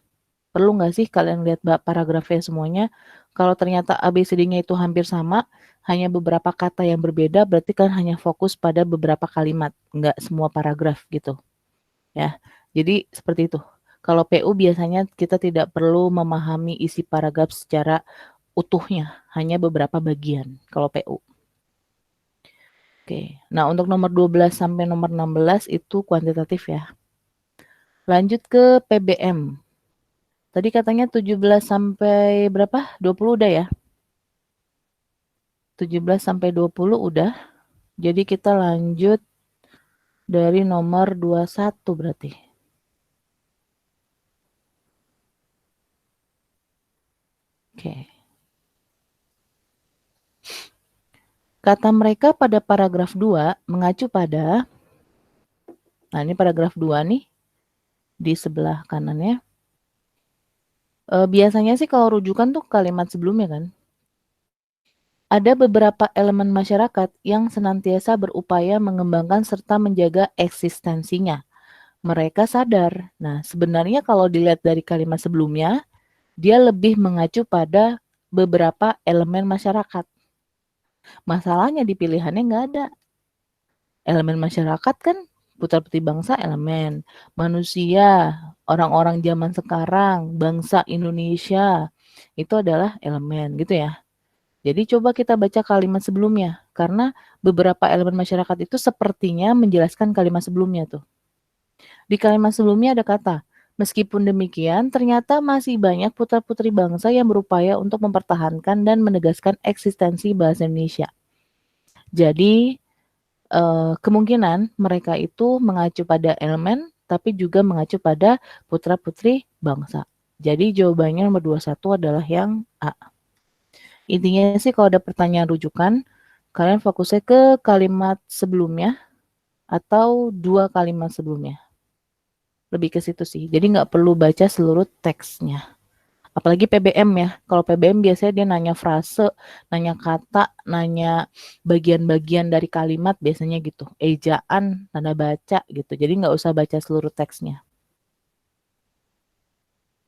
Perlu nggak sih kalian lihat paragrafnya semuanya? Kalau ternyata ABCD-nya itu hampir sama, hanya beberapa kata yang berbeda, berarti kan hanya fokus pada beberapa kalimat, nggak semua paragraf gitu. Ya, jadi seperti itu. Kalau PU biasanya kita tidak perlu memahami isi paragraf secara utuhnya, hanya beberapa bagian kalau PU. Oke, nah untuk nomor 12 sampai nomor 16 itu kuantitatif ya. Lanjut ke PBM. Tadi katanya 17 sampai berapa? 20 udah ya? 17 sampai 20 udah. Jadi kita lanjut dari nomor 21 berarti. Oke. Kata mereka pada paragraf 2 mengacu pada, nah ini paragraf 2 nih, di sebelah kanannya. Biasanya sih kalau rujukan tuh kalimat sebelumnya kan. Ada beberapa elemen masyarakat yang senantiasa berupaya mengembangkan serta menjaga eksistensinya. Mereka sadar. Nah, sebenarnya kalau dilihat dari kalimat sebelumnya, dia lebih mengacu pada beberapa elemen masyarakat. Masalahnya di pilihannya nggak ada. Elemen masyarakat kan putra-putri bangsa elemen. Manusia, orang-orang zaman sekarang, bangsa Indonesia, itu adalah elemen gitu ya. Jadi coba kita baca kalimat sebelumnya. Karena beberapa elemen masyarakat itu sepertinya menjelaskan kalimat sebelumnya tuh. Di kalimat sebelumnya ada kata, meskipun demikian, ternyata masih banyak putra-putri bangsa yang berupaya untuk mempertahankan dan menegaskan eksistensi bahasa Indonesia. Jadi, kemungkinan mereka itu mengacu pada elemen, tapi juga mengacu pada putra-putri bangsa. Jadi, jawabannya nomor 21 adalah yang A. Intinya sih kalau ada pertanyaan rujukan, kalian fokusnya ke kalimat sebelumnya atau dua kalimat sebelumnya. Lebih ke situ sih. Jadi nggak perlu baca seluruh teksnya. Apalagi PBM ya. Kalau PBM biasanya dia nanya frase, nanya kata, nanya bagian-bagian dari kalimat biasanya gitu. Ejaan, tanda baca gitu. Jadi nggak usah baca seluruh teksnya.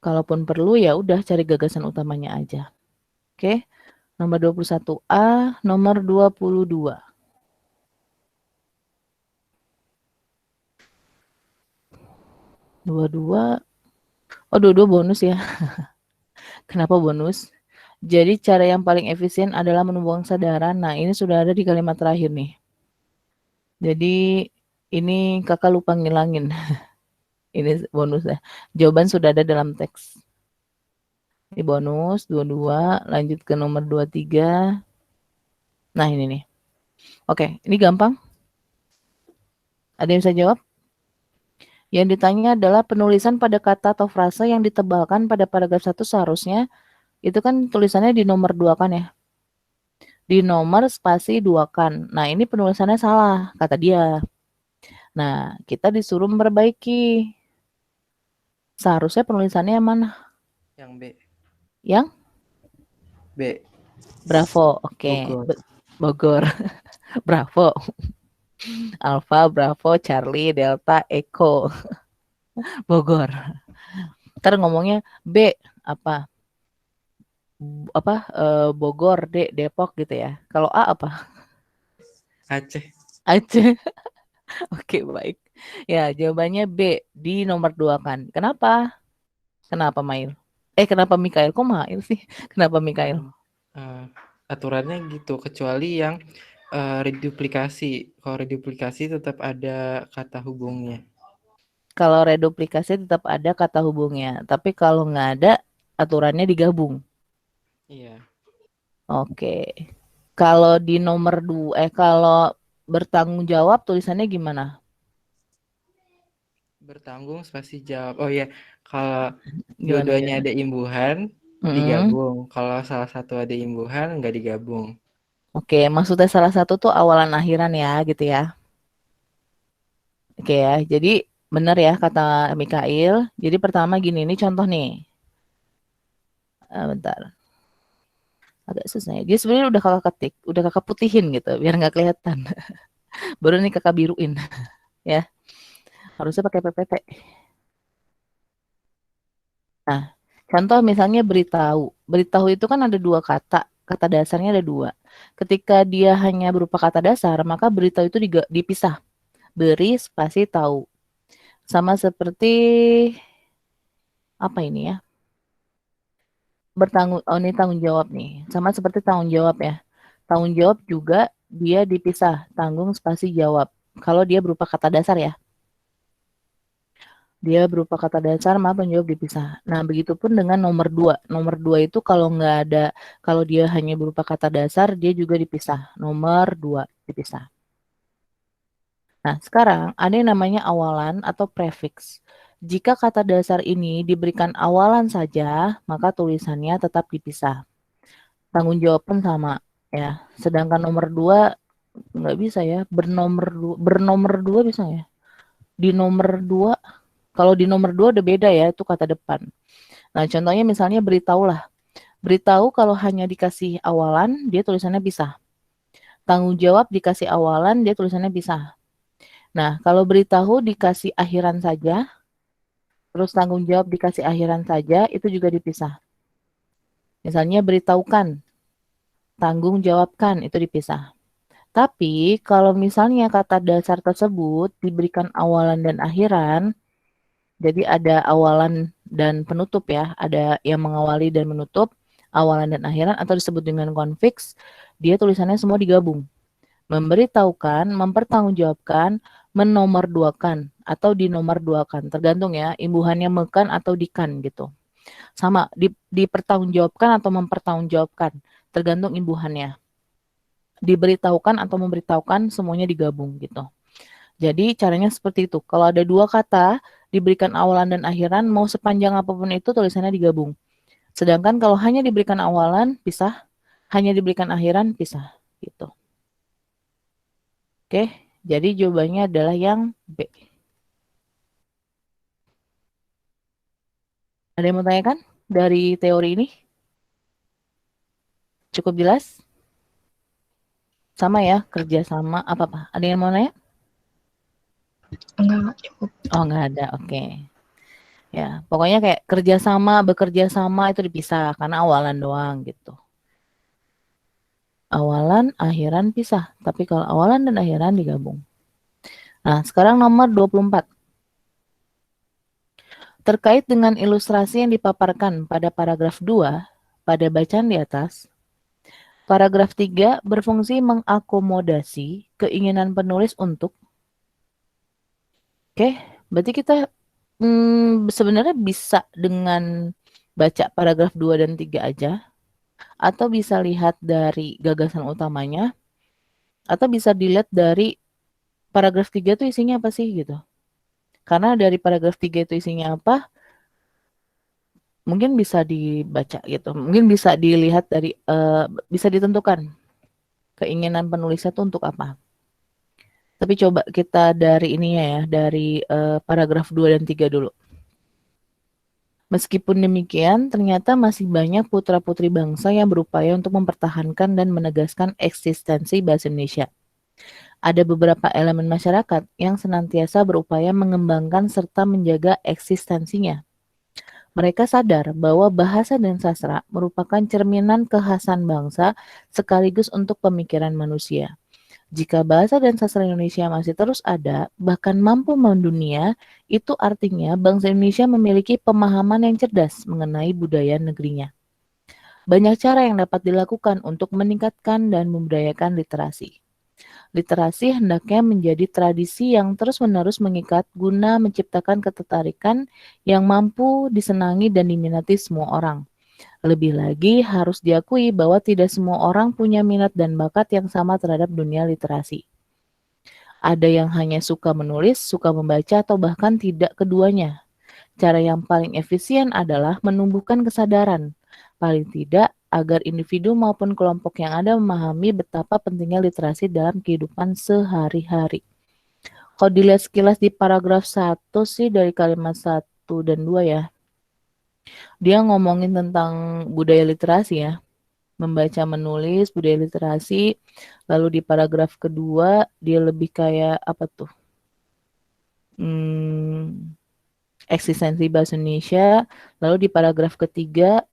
Kalaupun perlu ya udah cari gagasan utamanya aja. Oke. Nomor 21A, nomor 22. 22. Oh, 22 bonus ya. Kenapa bonus? Jadi cara yang paling efisien adalah membuang sadaran. Nah, ini sudah ada di kalimat terakhir nih. Jadi ini kakak lupa ngilangin. Ini bonusnya. Jawaban sudah ada dalam teks. Ini bonus 22, lanjut ke nomor 23. Nah, ini nih. Oke, ini gampang. Ada yang bisa jawab? Yang ditanya adalah penulisan pada kata atau frase yang ditebalkan pada paragraf 1 seharusnya itu kan tulisannya di nomor 2 kan ya. Di nomor spasi 2 kan. Nah, ini penulisannya salah, kata dia. Nah, kita disuruh memperbaiki. Seharusnya penulisannya yang mana? Yang B. Yang B. Bravo. Oke. Bogor. Bogor. Bravo. Alpha, Bravo, Charlie, Delta, Echo. Bogor. Ntar ngomongnya B apa? Bogor, D, Depok gitu ya. Kalau A apa? Aceh. Aceh. Oke, baik. Ya, jawabannya B di nomor 2 kan. Kenapa? Kenapa Mail? Kenapa Mikael? Kok Mail sih? Kenapa Mikael? Aturannya gitu, kecuali yang reduplikasi. Kalau reduplikasi tetap ada kata hubungnya. Kalau reduplikasi tetap ada kata hubungnya, tapi kalau nggak ada, aturannya digabung. Iya. Oke. Kalau di nomor 2, kalau bertanggung jawab tulisannya gimana? Bertanggung spasi jawab. Oh ya, kalau Gimana dua-duanya gimana? ada imbuhan, digabung. Kalau salah satu ada imbuhan, nggak digabung. Oke, maksudnya salah satu tuh awalan akhiran ya, gitu ya. Oke ya, jadi benar ya kata Mikail. Jadi pertama gini, ini contoh nih. Bentar. Agak susah ya. Dia sebenarnya udah kakak ketik, udah kakak putihin gitu, biar nggak kelihatan. Baru nih kakak biruin, ya. Harusnya pakai PPT. Nah, contoh misalnya beritahu. Beritahu itu kan ada 2 kata. Kata dasarnya ada 2. Ketika dia hanya berupa kata dasar, maka beritahu itu dipisah. Beri spasi tahu. Sama seperti apa ini ya? Ini tanggung jawab nih. Sama seperti tanggung jawab ya. Tanggung jawab juga dia dipisah. Tanggung spasi jawab. Kalau dia berupa kata dasar ya. Dia berupa kata dasar, maka tanggung jawab dipisah. Nah, begitupun dengan nomor 2. Nomor 2 itu kalau dia hanya berupa kata dasar, dia juga dipisah. Nomor 2 dipisah. Nah, sekarang ada yang namanya awalan atau prefix. Jika kata dasar ini diberikan awalan saja, maka tulisannya tetap dipisah. Tanggung jawab pun sama, ya. Sedangkan nomor 2 nggak bisa ya, bernomor 2 bisa ya. Di nomor 2, kalau di nomor 2 udah beda ya, itu kata depan. Nah, contohnya misalnya beritahulah. Beritahu kalau hanya dikasih awalan, dia tulisannya bisa. Tanggung jawab dikasih awalan, dia tulisannya bisa. Nah, kalau beritahu dikasih akhiran saja, terus tanggung jawab dikasih akhiran saja, itu juga dipisah. Misalnya beritahukan, tanggung jawabkan, itu dipisah. Tapi kalau misalnya kata dasar tersebut diberikan awalan dan akhiran, jadi ada awalan dan penutup ya, ada yang mengawali dan menutup, awalan dan akhiran atau disebut dengan konfiks, dia tulisannya semua digabung. Memberitahukan, mempertanggungjawabkan, menomorduakan atau dinomorduakan, tergantung ya, imbuhannya mekan atau dikan gitu. Sama, dipertanggungjawabkan atau mempertanggungjawabkan, tergantung imbuhannya. Diberitahukan atau memberitahukan, semuanya digabung gitu. Jadi caranya seperti itu. Kalau ada 2 kata, diberikan awalan dan akhiran, mau sepanjang apapun itu tulisannya digabung. Sedangkan kalau hanya diberikan awalan, pisah. Hanya diberikan akhiran, pisah. Gitu. Oke, jadi jawabannya adalah yang B. Ada yang mau tanyakan dari teori ini? Cukup jelas? Sama ya, kerjasama apa-apa. Ada yang mau nanya? Enggak cukup. Oh, nggak ada. Oke. Ya, pokoknya kayak kerjasama, bekerja sama itu dipisah karena awalan doang gitu. Awalan, akhiran pisah. Tapi kalau awalan dan akhiran digabung. Nah, sekarang nomor 24. Terkait dengan ilustrasi yang dipaparkan pada paragraf 2 pada bacaan di atas, paragraf 3 berfungsi mengakomodasi keinginan penulis untuk Oke, berarti kita sebenarnya bisa dengan baca paragraf 2 dan 3 aja, atau bisa lihat dari gagasan utamanya, atau bisa dilihat dari paragraf 3 itu isinya apa sih gitu. Karena dari paragraf 3 itu isinya apa, mungkin bisa dibaca gitu. Mungkin bisa dilihat dari bisa ditentukan keinginan penulisnya itu untuk apa. Tapi coba kita dari ininya ya, dari paragraf 2 dan 3 dulu. Meskipun demikian, ternyata masih banyak putra-putri bangsa yang berupaya untuk mempertahankan dan menegaskan eksistensi bahasa Indonesia. Ada beberapa elemen masyarakat yang senantiasa berupaya mengembangkan serta menjaga eksistensinya. Mereka sadar bahwa bahasa dan sastra merupakan cerminan kekhasan bangsa sekaligus untuk pemikiran manusia. Jika bahasa dan sastra Indonesia masih terus ada, bahkan mampu mendunia, itu artinya bangsa Indonesia memiliki pemahaman yang cerdas mengenai budaya negerinya. Banyak cara yang dapat dilakukan untuk meningkatkan dan membudayakan literasi. Literasi hendaknya menjadi tradisi yang terus-menerus mengikat guna menciptakan ketertarikan yang mampu disenangi dan diminati semua orang. Lebih lagi, harus diakui bahwa tidak semua orang punya minat dan bakat yang sama terhadap dunia literasi. Ada yang hanya suka menulis, suka membaca, atau bahkan tidak keduanya. Cara yang paling efisien adalah menumbuhkan kesadaran, paling tidak agar individu maupun kelompok yang ada memahami betapa pentingnya literasi dalam kehidupan sehari-hari. Kalau dilihat sekilas di paragraf 1 sih dari kalimat 1 dan 2 ya, dia ngomongin tentang budaya literasi ya. Membaca menulis, budaya literasi, lalu di paragraf kedua dia lebih kayak apa tuh? Eksistensi bahasa Indonesia, lalu di paragraf ketiga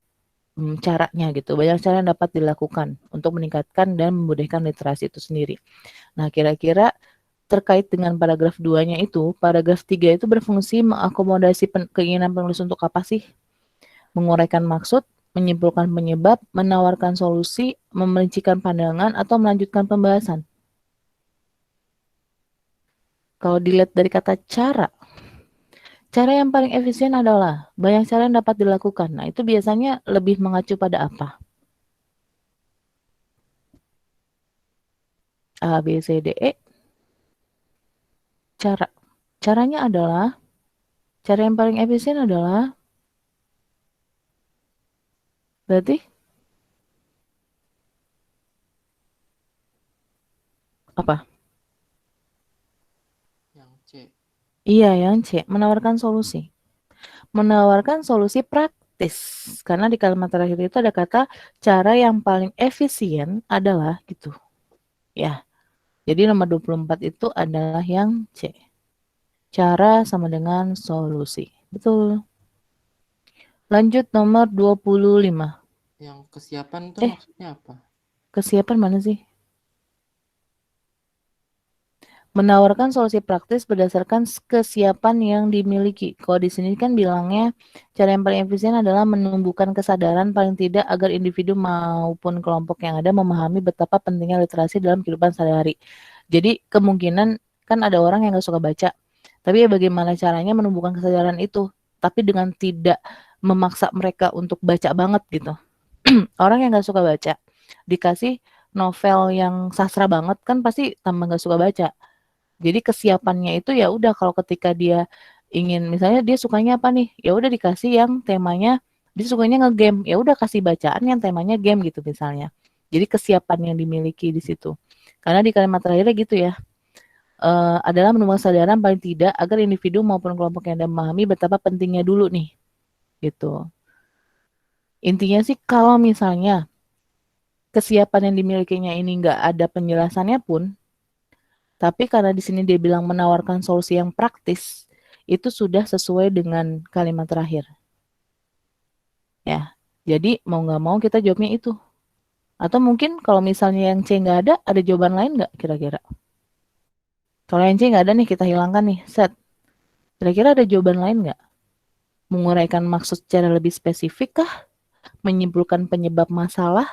caranya gitu. Banyak cara yang dapat dilakukan untuk meningkatkan dan memudahkan literasi itu sendiri. Nah, kira-kira terkait dengan paragraf 2-nya itu, paragraf 3 itu berfungsi mengakomodasi keinginan penulis untuk apa sih? Menguraikan maksud, menyimpulkan penyebab, menawarkan solusi, memerincikan pandangan, atau melanjutkan pembahasan. Kalau dilihat dari kata cara yang paling efisien adalah banyak cara yang dapat dilakukan. Nah, itu biasanya lebih mengacu pada apa? A, B, C, D, E. Caranya adalah, cara yang paling efisien adalah, berarti apa? Yang C. Iya, yang C, menawarkan solusi. Menawarkan solusi praktis. Karena di kalimat terakhir itu ada kata cara yang paling efisien adalah gitu. Ya. Jadi nomor 24 itu adalah yang C. Cara sama dengan solusi. Betul. Lanjut nomor 25. Yang kesiapan tuh maksudnya apa? Kesiapan mana sih? Menawarkan solusi praktis berdasarkan kesiapan yang dimiliki. Kalau di sini kan bilangnya cara yang paling efisien adalah menumbuhkan kesadaran paling tidak agar individu maupun kelompok yang ada memahami betapa pentingnya literasi dalam kehidupan sehari-hari. Jadi kemungkinan kan ada orang yang gak suka baca. Tapi ya bagaimana caranya menumbuhkan kesadaran itu. Tapi dengan tidak memaksa mereka untuk baca banget gitu. Orang yang gak suka baca dikasih novel yang sastra banget kan pasti tambah gak suka baca. Jadi kesiapannya itu ya udah kalau ketika dia ingin misalnya dia sukanya apa nih? Ya udah dikasih yang temanya dia sukanya nge-game. Ya udah kasih bacaan yang temanya game gitu misalnya. Jadi kesiapan yang dimiliki di situ. Karena di kalimat terakhirnya gitu ya. Adalah menumbuhkan kesadaran paling tidak agar individu maupun kelompok yang ada memahami betapa pentingnya dulu nih. Gitu. Intinya sih kalau misalnya kesiapan yang dimilikinya ini nggak ada penjelasannya pun, tapi karena di sini dia bilang menawarkan solusi yang praktis, itu sudah sesuai dengan kalimat terakhir. Ya, jadi mau nggak mau kita jawabnya itu. Atau mungkin kalau misalnya yang C nggak ada jawaban lain nggak kira-kira? Kalau yang C nggak ada nih, kita hilangkan nih, set. Kira-kira ada jawaban lain nggak? Menguraikan maksud secara lebih spesifik kah? Menyimpulkan penyebab masalah?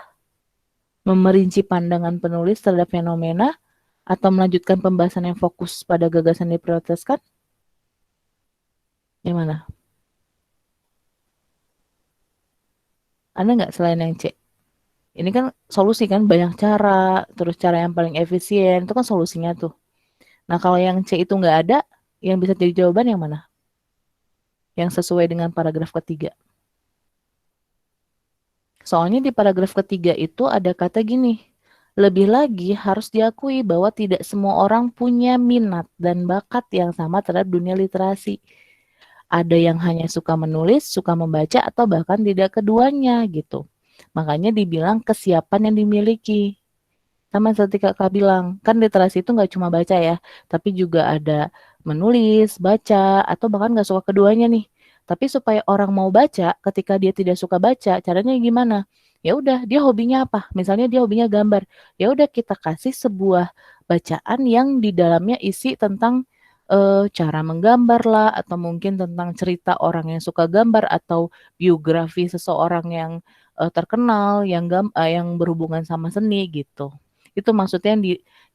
Memerinci pandangan penulis terhadap fenomena? Atau melanjutkan pembahasan yang fokus pada gagasan yang diprioritaskan? Gimana? Ada nggak selain yang C? Ini kan solusi kan, banyak cara, terus cara yang paling efisien, itu kan solusinya tuh. Nah, kalau yang C itu nggak ada, yang bisa jadi jawaban yang mana? Yang sesuai dengan paragraf ketiga. Soalnya di paragraf ketiga itu ada kata gini, lebih lagi harus diakui bahwa tidak semua orang punya minat dan bakat yang sama terhadap dunia literasi. Ada yang hanya suka menulis, suka membaca, atau bahkan tidak keduanya gitu. Makanya dibilang kesiapan yang dimiliki. Sama seperti Kakak bilang, kan literasi itu nggak cuma baca ya, tapi juga ada menulis, baca, atau bahkan nggak suka keduanya nih. Tapi supaya orang mau baca, ketika dia tidak suka baca, caranya gimana? Ya udah, dia hobinya apa? Misalnya dia hobinya gambar. Ya udah kita kasih sebuah bacaan yang di dalamnya isi tentang cara menggambar lah, atau mungkin tentang cerita orang yang suka gambar, atau biografi seseorang yang terkenal, yang berhubungan sama seni gitu. Itu maksudnya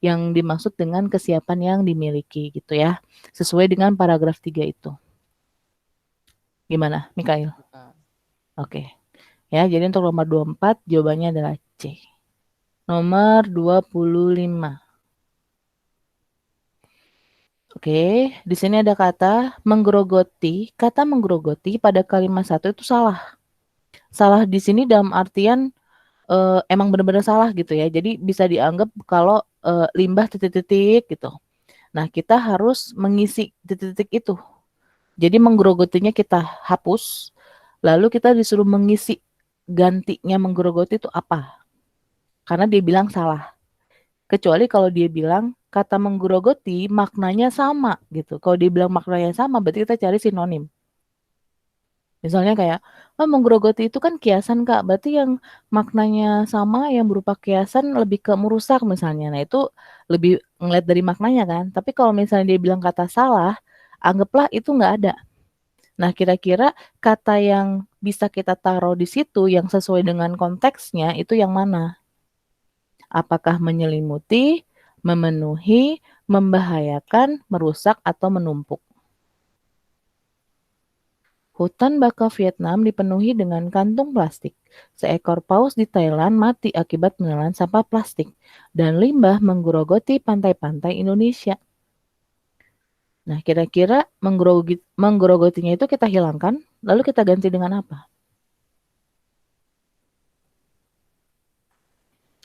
yang dimaksud dengan kesiapan yang dimiliki gitu ya. Sesuai dengan paragraf 3 itu. Gimana, Mikael? Oke. Ya, jadi untuk nomor 24 jawabannya adalah C. Nomor 25. Oke, di sini ada kata menggerogoti. Kata menggerogoti pada kalimat 1 itu salah. Salah di sini dalam artian emang benar-benar salah gitu ya. Jadi bisa dianggap kalau limbah titik-titik gitu. Nah, kita harus mengisi titik-titik itu. Jadi menggerogotinya kita hapus, lalu kita disuruh mengisi gantinya menggerogoti itu apa? Karena dia bilang salah. Kecuali kalau dia bilang kata menggerogoti maknanya sama gitu. Kalau dia bilang maknanya sama, berarti kita cari sinonim. Misalnya kayak, oh menggerogoti itu kan kiasan Kak, berarti yang maknanya sama yang berupa kiasan lebih ke merusak misalnya. Nah itu lebih ngeliat dari maknanya kan. Tapi kalau misalnya dia bilang kata salah, anggaplah itu nggak ada. Nah kira-kira kata yang bisa kita taruh di situ yang sesuai dengan konteksnya itu yang mana? Apakah menyelimuti, memenuhi, membahayakan, merusak, atau menumpuk? Hutan bakau Vietnam dipenuhi dengan kantung plastik. Seekor paus di Thailand mati akibat menelan sampah plastik. Dan limbah menggerogoti pantai-pantai Indonesia. Nah, kira-kira menggerogotinya itu kita hilangkan, lalu kita ganti dengan apa?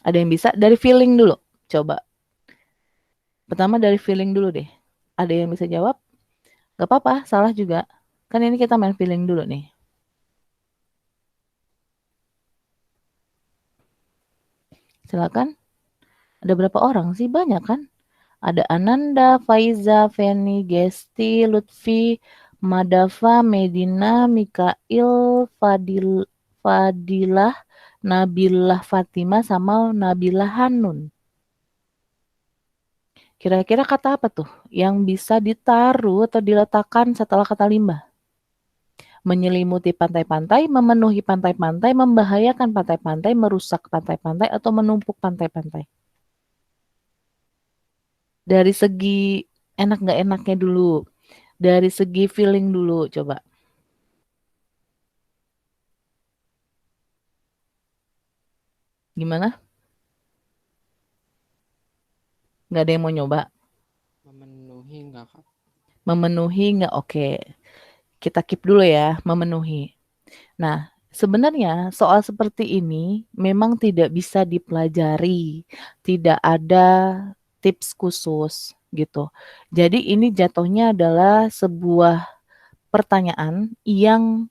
Ada yang bisa? Dari feeling dulu. Coba. Pertama dari feeling dulu deh. Ada yang bisa jawab? Gak apa-apa, salah juga. Kan ini kita main feeling dulu nih. Silakan. Ada berapa orang sih? Banyak kan? Ada Ananda, Faiza, Feni, Gesti, Lutfi, Madafa, Medina, Mikail, Fadilah, Nabilah Fatima, sama Nabilah Hanun. Kira-kira kata apa tuh yang bisa ditaruh atau diletakkan setelah kata limbah? Menyelimuti pantai-pantai, memenuhi pantai-pantai, membahayakan pantai-pantai, merusak pantai-pantai, atau menumpuk pantai-pantai. Dari segi enak nggak enaknya dulu. Dari segi feeling dulu, coba. Gimana? Nggak ada yang mau nyoba? Memenuhi enggak, Kak? Memenuhi nggak? Oke. Kita keep dulu ya, memenuhi. Nah, sebenarnya soal seperti ini memang tidak bisa dipelajari. Tidak ada tips khusus gitu. Jadi ini jatuhnya adalah sebuah pertanyaan yang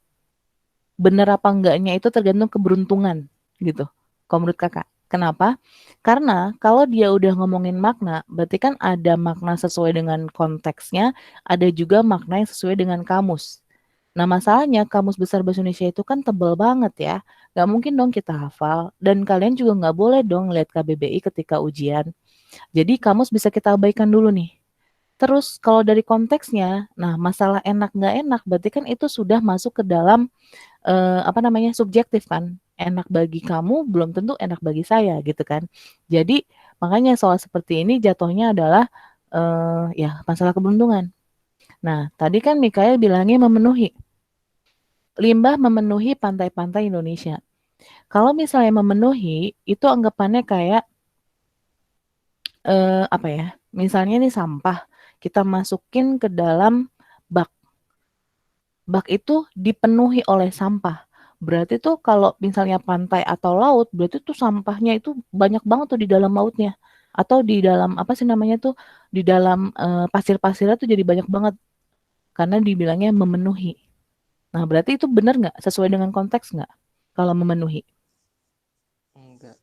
benar apa enggaknya itu tergantung keberuntungan gitu. Kalau menurut Kakak. Kenapa? Karena kalau dia udah ngomongin makna, berarti kan ada makna sesuai dengan konteksnya, ada juga makna yang sesuai dengan kamus. Nah masalahnya kamus besar bahasa Indonesia itu kan tebal banget ya. Gak mungkin dong kita hafal. Dan kalian juga gak boleh dong lihat KBBI ketika ujian. Jadi kamus bisa kita abaikan dulu nih. Terus kalau dari konteksnya, nah masalah enak nggak enak berarti kan itu sudah masuk ke dalam, subjektif kan. Enak bagi kamu belum tentu enak bagi saya gitu kan. Jadi makanya soal seperti ini jatuhnya adalah, ya masalah keberuntungan. Nah tadi kan Mikael bilangnya memenuhi. Limbah memenuhi pantai-pantai Indonesia. Kalau misalnya memenuhi, itu anggapannya kayak, apa ya, misalnya nih sampah, kita masukin ke dalam bak. Bak itu dipenuhi oleh sampah. Berarti tuh kalau misalnya pantai atau laut, berarti tuh sampahnya itu banyak banget tuh di dalam lautnya. Atau di dalam, apa sih namanya tuh, di dalam, pasir-pasirnya tuh jadi banyak banget. Karena dibilangnya memenuhi. Nah berarti itu benar nggak? Sesuai dengan konteks nggak? Kalau memenuhi? Enggak.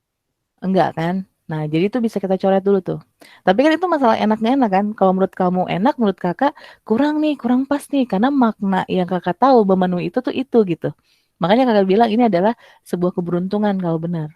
Enggak kan? Nah, jadi itu bisa kita coret dulu tuh. Tapi kan itu masalah enak nggak enak kan? Kalau menurut kamu enak, menurut kakak kurang nih, kurang pas nih. Karena makna yang kakak tahu memenuhi itu tuh itu gitu. Makanya kakak bilang ini adalah sebuah keberuntungan kalau benar.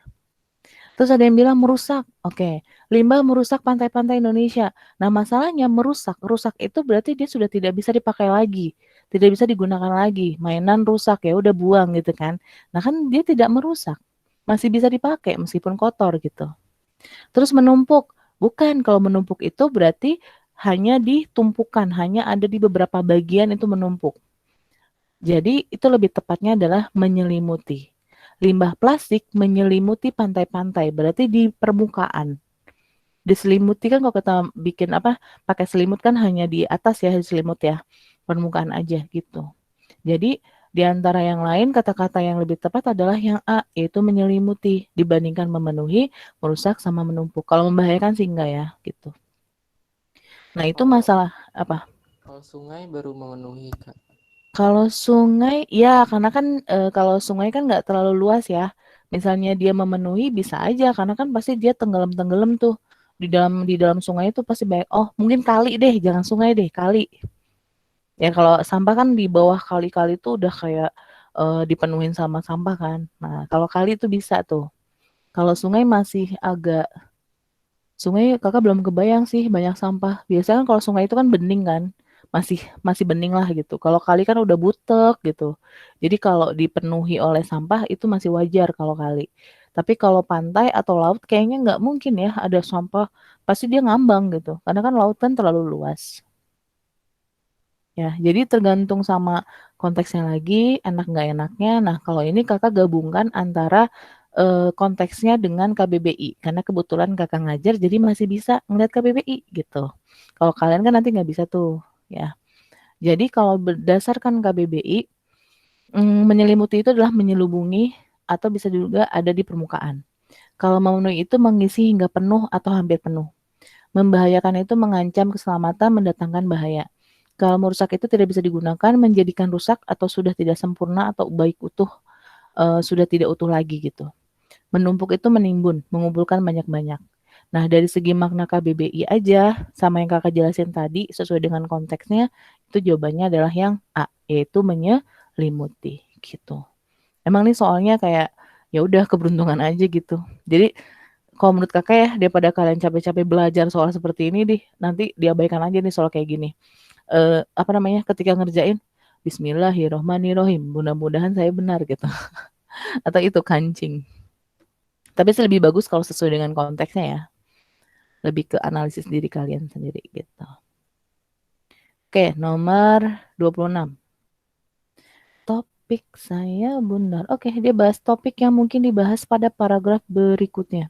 Terus ada yang bilang merusak. Oke, limbah merusak pantai-pantai Indonesia. Nah, masalahnya merusak. Rusak itu berarti dia sudah tidak bisa dipakai lagi. Tidak bisa digunakan lagi. Mainan rusak ya udah buang gitu kan. Nah, kan dia tidak merusak. Masih bisa dipakai meskipun kotor gitu. Terus menumpuk. Bukan, kalau menumpuk itu berarti hanya ditumpukan, hanya ada di beberapa bagian itu menumpuk. Jadi itu lebih tepatnya adalah menyelimuti. Limbah plastik menyelimuti pantai-pantai, berarti di permukaan. Diselimuti kan kalau kita bikin pakai selimut kan hanya di atas ya selimut ya, permukaan aja gitu. Jadi di antara yang lain kata-kata yang lebih tepat adalah yang A, yaitu menyelimuti dibandingkan memenuhi, merusak sama menumpuk. Kalau membahayakan sih enggak ya gitu. Nah itu Kalau masalah apa? kalau sungai baru memenuhi, Kak. Kalau sungai, ya karena kan kalau sungai kan nggak terlalu luas ya. Misalnya dia memenuhi bisa aja karena kan pasti dia tenggelam-tenggelam tuh di dalam sungai itu pasti banyak. Oh mungkin kali deh, jangan sungai deh, kali. Ya kalau sampah kan di bawah kali-kali tuh udah kayak dipenuhin sama sampah kan. Nah kalau kali itu bisa tuh. Kalau sungai masih agak sungai kakak belum kebayang sih banyak sampah. Biasanya kan kalau sungai itu kan bening kan, masih masih bening lah gitu. Kalau kali kan udah butek gitu. Jadi kalau dipenuhi oleh sampah itu masih wajar kalau kali. Tapi kalau pantai atau laut kayaknya nggak mungkin ya ada sampah. Pasti dia ngambang gitu. Karena kan laut kan terlalu luas. Ya, jadi tergantung sama konteksnya lagi, enak nggak enaknya. Nah, kalau ini kakak gabungkan antara konteksnya dengan KBBI, karena kebetulan kakak ngajar, jadi masih bisa ngeliat KBBI gitu. Kalau kalian kan nanti nggak bisa tuh, ya. Jadi kalau berdasarkan KBBI, menyelimuti itu adalah menyelubungi atau bisa juga ada di permukaan. Kalau memenuhi itu mengisi hingga penuh atau hampir penuh. Membahayakan itu mengancam keselamatan, mendatangkan bahaya. Kalau merusak itu tidak bisa digunakan, menjadikan rusak atau sudah tidak sempurna atau baik utuh, sudah tidak utuh lagi gitu. Menumpuk itu menimbun, mengumpulkan banyak-banyak. Nah, dari segi makna KBBI aja, sama yang kakak jelasin tadi, sesuai dengan konteksnya, itu jawabannya adalah yang A, yaitu menyelimuti gitu. Emang nih soalnya kayak ya udah keberuntungan aja gitu. Jadi kalau menurut kakak ya daripada kalian capek-capek belajar soal seperti ini nanti diabaikan aja nih soal kayak gini. Ketika ngerjain Bismillahirrohmanirrohim, mudah-mudahan saya benar gitu. Atau itu kancing. Tapi sih lebih bagus kalau sesuai dengan konteksnya ya. Lebih ke analisis diri kalian sendiri gitu. Oke, nomor 26. Topik saya benar. Oke, dia bahas topik yang mungkin dibahas pada paragraf berikutnya.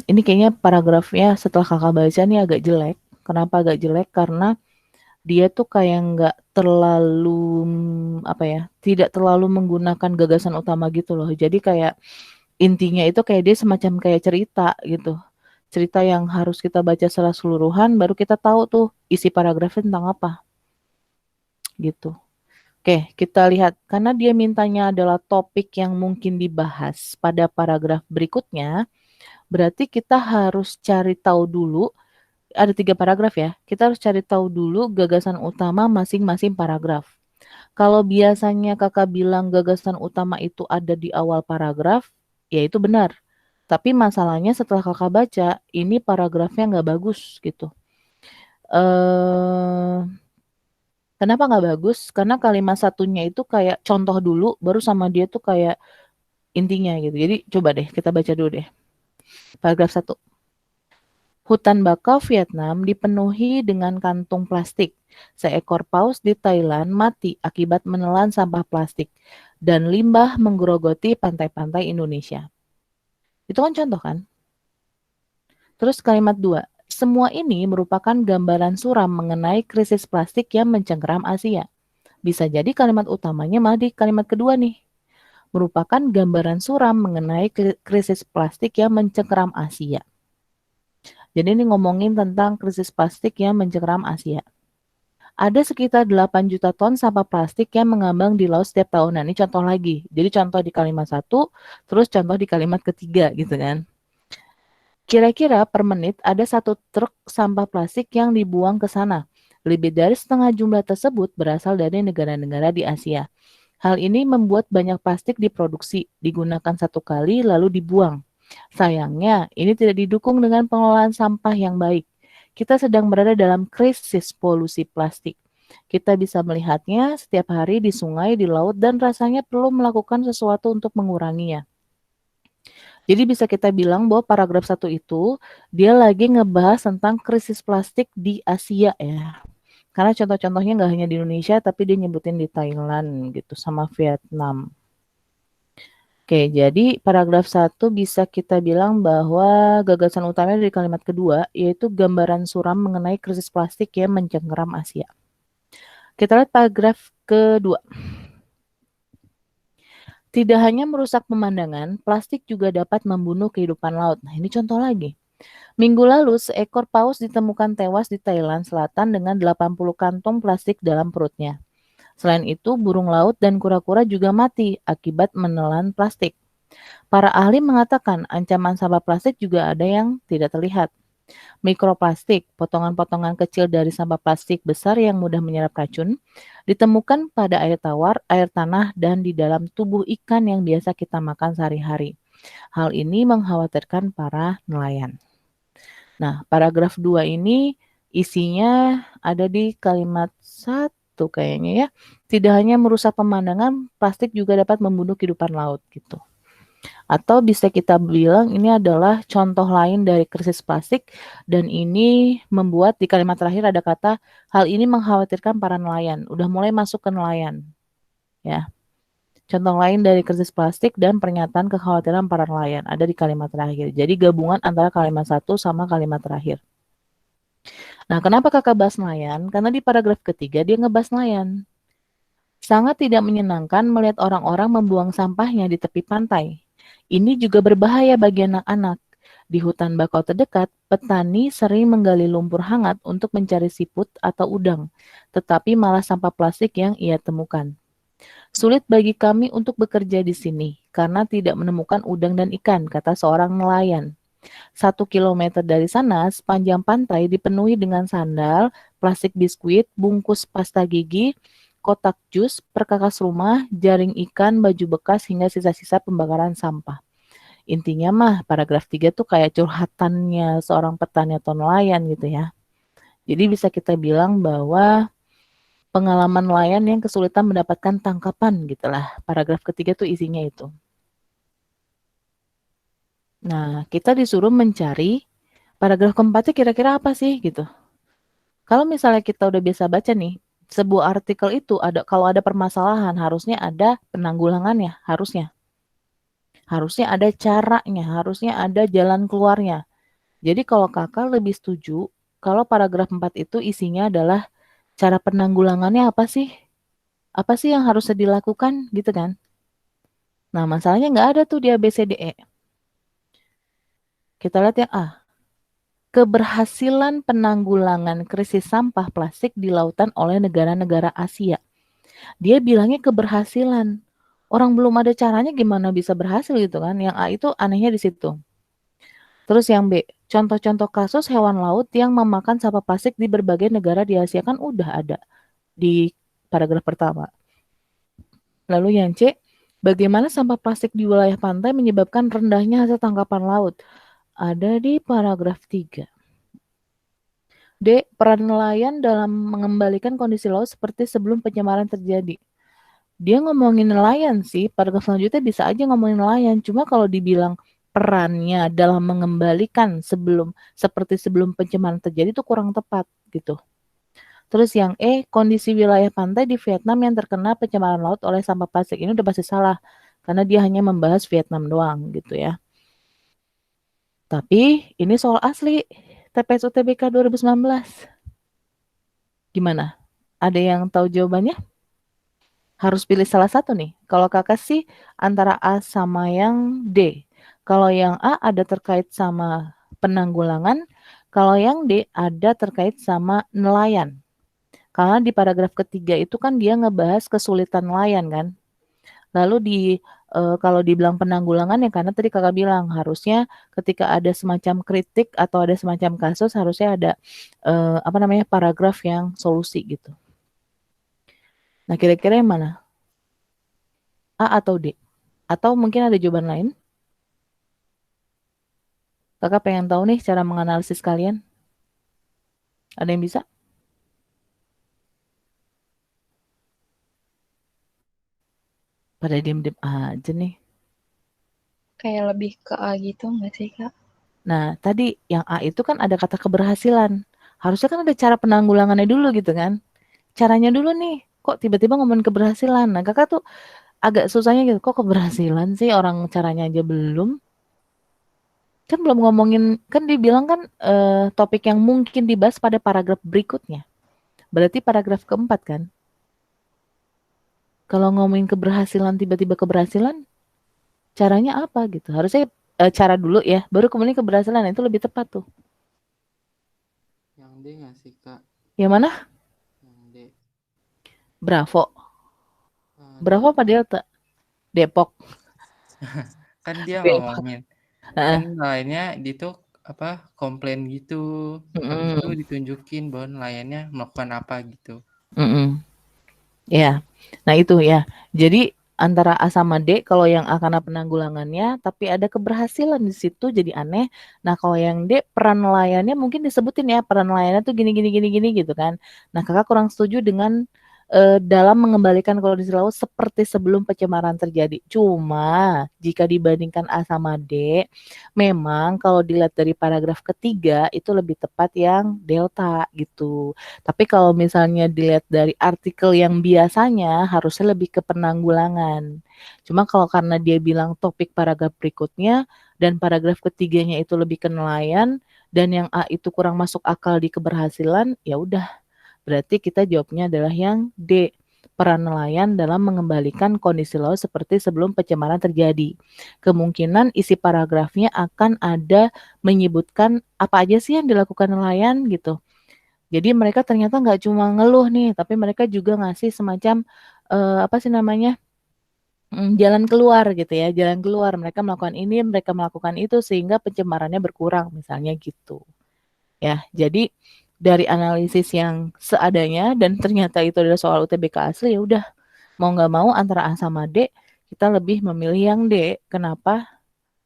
Ini kayaknya paragrafnya setelah kakak baca nih agak jelek. Kenapa agak jelek? Karena dia tuh kayak nggak terlalu tidak terlalu menggunakan gagasan utama gitu loh. Jadi kayak intinya itu kayak dia semacam kayak cerita gitu. Cerita yang harus kita baca secara keseluruhan baru kita tahu tuh isi paragrafnya tentang apa. Gitu. Oke, kita lihat. Karena dia mintanya adalah topik yang mungkin dibahas pada paragraf berikutnya, berarti kita harus cari tahu dulu, ada 3 paragraf ya, kita harus cari tahu dulu gagasan utama masing-masing paragraf. Kalau biasanya kakak bilang gagasan utama itu ada di awal paragraf, ya itu benar. Tapi masalahnya setelah kakak baca, ini paragrafnya nggak bagus gitu. Eh, kenapa nggak bagus? Karena kalimat satunya itu kayak contoh dulu, baru sama dia tuh kayak intinya gitu. Jadi coba deh kita baca dulu deh. Paragraf 1. Hutan bakau Vietnam dipenuhi dengan kantung plastik. Seekor paus di Thailand mati akibat menelan sampah plastik dan limbah menggerogoti pantai-pantai Indonesia. Itu kan contoh kan? Terus kalimat 2. Semua ini merupakan gambaran suram mengenai krisis plastik yang mencengkeram Asia. Bisa jadi kalimat utamanya malah di kalimat kedua nih. Merupakan gambaran suram mengenai krisis plastik yang mencengkeram Asia. Jadi ini ngomongin tentang krisis plastik yang mencengkeram Asia. Ada sekitar 8 juta ton sampah plastik yang mengambang di laut setiap tahun. Nah, ini contoh lagi. Jadi contoh di kalimat 1, terus contoh di kalimat ketiga gitu kan. Kira-kira per menit ada 1 truk sampah plastik yang dibuang ke sana. Lebih dari setengah jumlah tersebut berasal dari negara-negara di Asia. Hal ini membuat banyak plastik diproduksi, digunakan 1 kali lalu dibuang. Sayangnya, ini tidak didukung dengan pengelolaan sampah yang baik. Kita sedang berada dalam krisis polusi plastik. Kita bisa melihatnya setiap hari di sungai, di laut, dan rasanya perlu melakukan sesuatu untuk menguranginya. Jadi bisa kita bilang bahwa paragraf 1 itu, dia lagi ngebahas tentang krisis plastik di Asia ya. Karena contoh-contohnya nggak hanya di Indonesia, tapi dia nyebutin di Thailand gitu, sama Vietnam. Oke, jadi paragraf 1 bisa kita bilang bahwa gagasan utamanya dari kalimat kedua, yaitu gambaran suram mengenai krisis plastik yang mencengkeram Asia. Kita lihat paragraf kedua. Tidak hanya merusak pemandangan, plastik juga dapat membunuh kehidupan laut. Nah, ini contoh lagi. Minggu lalu, seekor paus ditemukan tewas di Thailand Selatan dengan 80 kantong plastik dalam perutnya. Selain itu, burung laut dan kura-kura juga mati akibat menelan plastik. Para ahli mengatakan ancaman sampah plastik juga ada yang tidak terlihat. Mikroplastik, potongan-potongan kecil dari sampah plastik besar yang mudah menyerap racun, ditemukan pada air tawar, air tanah, dan di dalam tubuh ikan yang biasa kita makan sehari-hari. Hal ini mengkhawatirkan para nelayan. Nah, paragraf 2 ini isinya ada di kalimat 1 kayaknya ya. Tidak hanya merusak pemandangan, plastik juga dapat membunuh kehidupan laut gitu. Atau bisa kita bilang ini adalah contoh lain dari krisis plastik dan ini membuat di kalimat terakhir ada kata hal ini mengkhawatirkan para nelayan. Udah mulai masuk ke nelayan. Ya. Contoh lain dari krisis plastik dan pernyataan kekhawatiran para nelayan ada di kalimat terakhir. Jadi gabungan antara kalimat 1 sama kalimat terakhir. Nah, kenapa kakak bahas nelayan? Karena di paragraf ketiga dia ngebahas nelayan. Sangat tidak menyenangkan melihat orang-orang membuang sampahnya di tepi pantai. Ini juga berbahaya bagi anak-anak. Di hutan bakau terdekat, petani sering menggali lumpur hangat untuk mencari siput atau udang, tetapi malah sampah plastik yang ia temukan. Sulit bagi kami untuk bekerja di sini, karena tidak menemukan udang dan ikan, kata seorang nelayan. 1 kilometer dari sana, sepanjang pantai dipenuhi dengan sandal, plastik biskuit, bungkus pasta gigi, kotak jus, perkakas rumah, jaring ikan, baju bekas, hingga sisa-sisa pembakaran sampah. Intinya mah paragraf 3 tuh kayak curhatannya seorang petani atau nelayan gitu ya. Jadi bisa kita bilang bahwa pengalaman nelayan yang kesulitan mendapatkan tangkapan gitulah. Paragraf ketiga tuh isinya itu. Nah, kita disuruh mencari paragraf keempatnya kira-kira apa sih gitu. Kalau misalnya kita udah biasa baca nih, sebuah artikel itu kalau ada permasalahan harusnya ada penanggulangannya, harusnya. Harusnya ada caranya, harusnya ada jalan keluarnya. Jadi kalau kakak lebih setuju, kalau paragraf 4 itu isinya adalah cara penanggulangannya apa sih? Apa sih yang harus dilakukan gitu kan? Nah masalahnya nggak ada tuh di ABCDE. Kita lihat yang A. Keberhasilan penanggulangan krisis sampah plastik di lautan oleh negara-negara Asia. Dia bilangnya keberhasilan. Orang belum ada caranya gimana bisa berhasil gitu kan. Yang A itu anehnya di situ. Terus yang B, contoh-contoh kasus hewan laut yang memakan sampah plastik di berbagai negara di Asia kan udah ada di paragraf pertama. Lalu yang C, bagaimana sampah plastik di wilayah pantai menyebabkan rendahnya hasil tangkapan laut? Ada di paragraf 3. D. Peran nelayan dalam mengembalikan kondisi laut seperti sebelum pencemaran terjadi. Dia ngomongin nelayan sih, paragraf selanjutnya bisa aja ngomongin nelayan. Cuma kalau dibilang perannya dalam mengembalikan seperti sebelum pencemaran terjadi itu kurang tepat gitu. Terus yang E, kondisi wilayah pantai di Vietnam yang terkena pencemaran laut oleh sampah plastik ini udah pasti salah. Karena dia hanya membahas Vietnam doang gitu ya. Tapi ini soal asli TPS UTBK 2019. Gimana? Ada yang tahu jawabannya? Harus pilih salah satu nih. Kalau kakak sih antara A sama yang D. Kalau yang A ada terkait sama penanggulangan, kalau yang D ada terkait sama nelayan. Karena di paragraf ketiga itu kan dia ngebahas kesulitan nelayan kan. Lalu kalau dibilang penanggulangan ya karena tadi kakak bilang harusnya ketika ada semacam kritik atau ada semacam kasus harusnya ada paragraf yang solusi gitu. Nah kira-kira yang mana? A atau D? Atau mungkin ada jawaban lain? Kakak pengen tahu nih cara menganalisis kalian. Ada yang bisa? Pada diem-diem aja nih. Kayak lebih ke A gitu nggak sih, Kak? Nah, tadi yang A itu kan ada kata keberhasilan. Harusnya kan ada cara penanggulangannya dulu gitu kan. Caranya dulu nih. Kok tiba-tiba ngomongin keberhasilan? Nah, kakak tuh agak susahnya gitu. Kok keberhasilan sih orang caranya aja belum? Kan belum ngomongin, kan dibilang kan topik yang mungkin dibahas pada paragraf berikutnya. Berarti paragraf keempat kan? Kalau ngomongin keberhasilan, tiba-tiba keberhasilan, caranya apa gitu? Harusnya cara dulu ya, baru kemudian keberhasilan. Itu lebih tepat tuh. Yang D nggak sih Kak? Yang mana? Yang D. Bravo. D. Bravo apa Delta? Depok. Kan dia Depok. ngomongin. Kan Heeh. lainnya itu komplain gitu. Habis itu Mm-mm. ditunjukin bahwa nelayannya melakukan apa gitu. Mm-mm. Ya, nah itu ya. Jadi antara A sama D, kalau yang A karena penanggulangannya, tapi ada keberhasilan di situ jadi aneh. Nah kalau yang D peran nelayannya mungkin disebutin ya peran nelayannya tuh gini gini gini gini gitu kan. Nah kakak kurang setuju dengan dalam mengembalikan kondisi laut seperti sebelum pencemaran terjadi. Cuma jika dibandingkan A sama D, memang kalau dilihat dari paragraf ketiga itu lebih tepat yang delta gitu. Tapi kalau misalnya dilihat dari artikel yang biasanya harusnya lebih ke penanggulangan. Cuma kalau karena dia bilang topik paragraf berikutnya dan paragraf ketiganya itu lebih ke nelayan dan yang A itu kurang masuk akal di keberhasilan, ya udah. Berarti kita jawabnya adalah yang D. Peran nelayan dalam mengembalikan kondisi laut seperti sebelum pencemaran terjadi. Kemungkinan isi paragrafnya akan ada menyebutkan apa aja sih yang dilakukan nelayan gitu. Jadi mereka ternyata nggak cuma ngeluh nih, tapi mereka juga ngasih semacam jalan keluar gitu ya, jalan keluar. Mereka melakukan ini, mereka melakukan itu sehingga pencemarannya berkurang, misalnya gitu. Ya, jadi dari analisis yang seadanya dan ternyata itu adalah soal UTBK asli, ya udah mau nggak mau antara A sama D, kita lebih memilih yang D. Kenapa?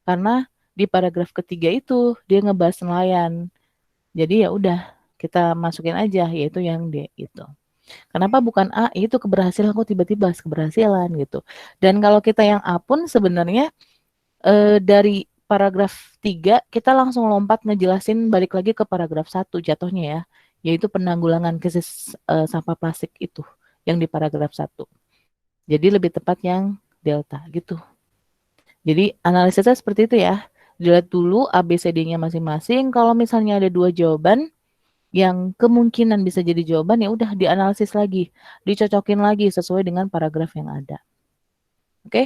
Karena di paragraf ketiga itu dia ngebahas nelayan. Jadi ya udah kita masukin aja yaitu yang D gitu. Kenapa bukan A? Itu keberhasilan kok tiba-tiba bahas keberhasilan gitu. Dan kalau kita yang A pun sebenarnya dari paragraf 3 kita langsung lompat ngejelasin balik lagi ke paragraf 1 jatuhnya ya, yaitu penanggulangan krisis sampah plastik itu yang di paragraf 1. Jadi lebih tepat yang delta gitu. Jadi analisisnya seperti itu ya. Dilihat dulu ABCD-nya masing-masing. Kalau misalnya ada 2 jawaban yang kemungkinan bisa jadi jawaban ya udah dianalisis lagi, dicocokin lagi sesuai dengan paragraf yang ada. Oke?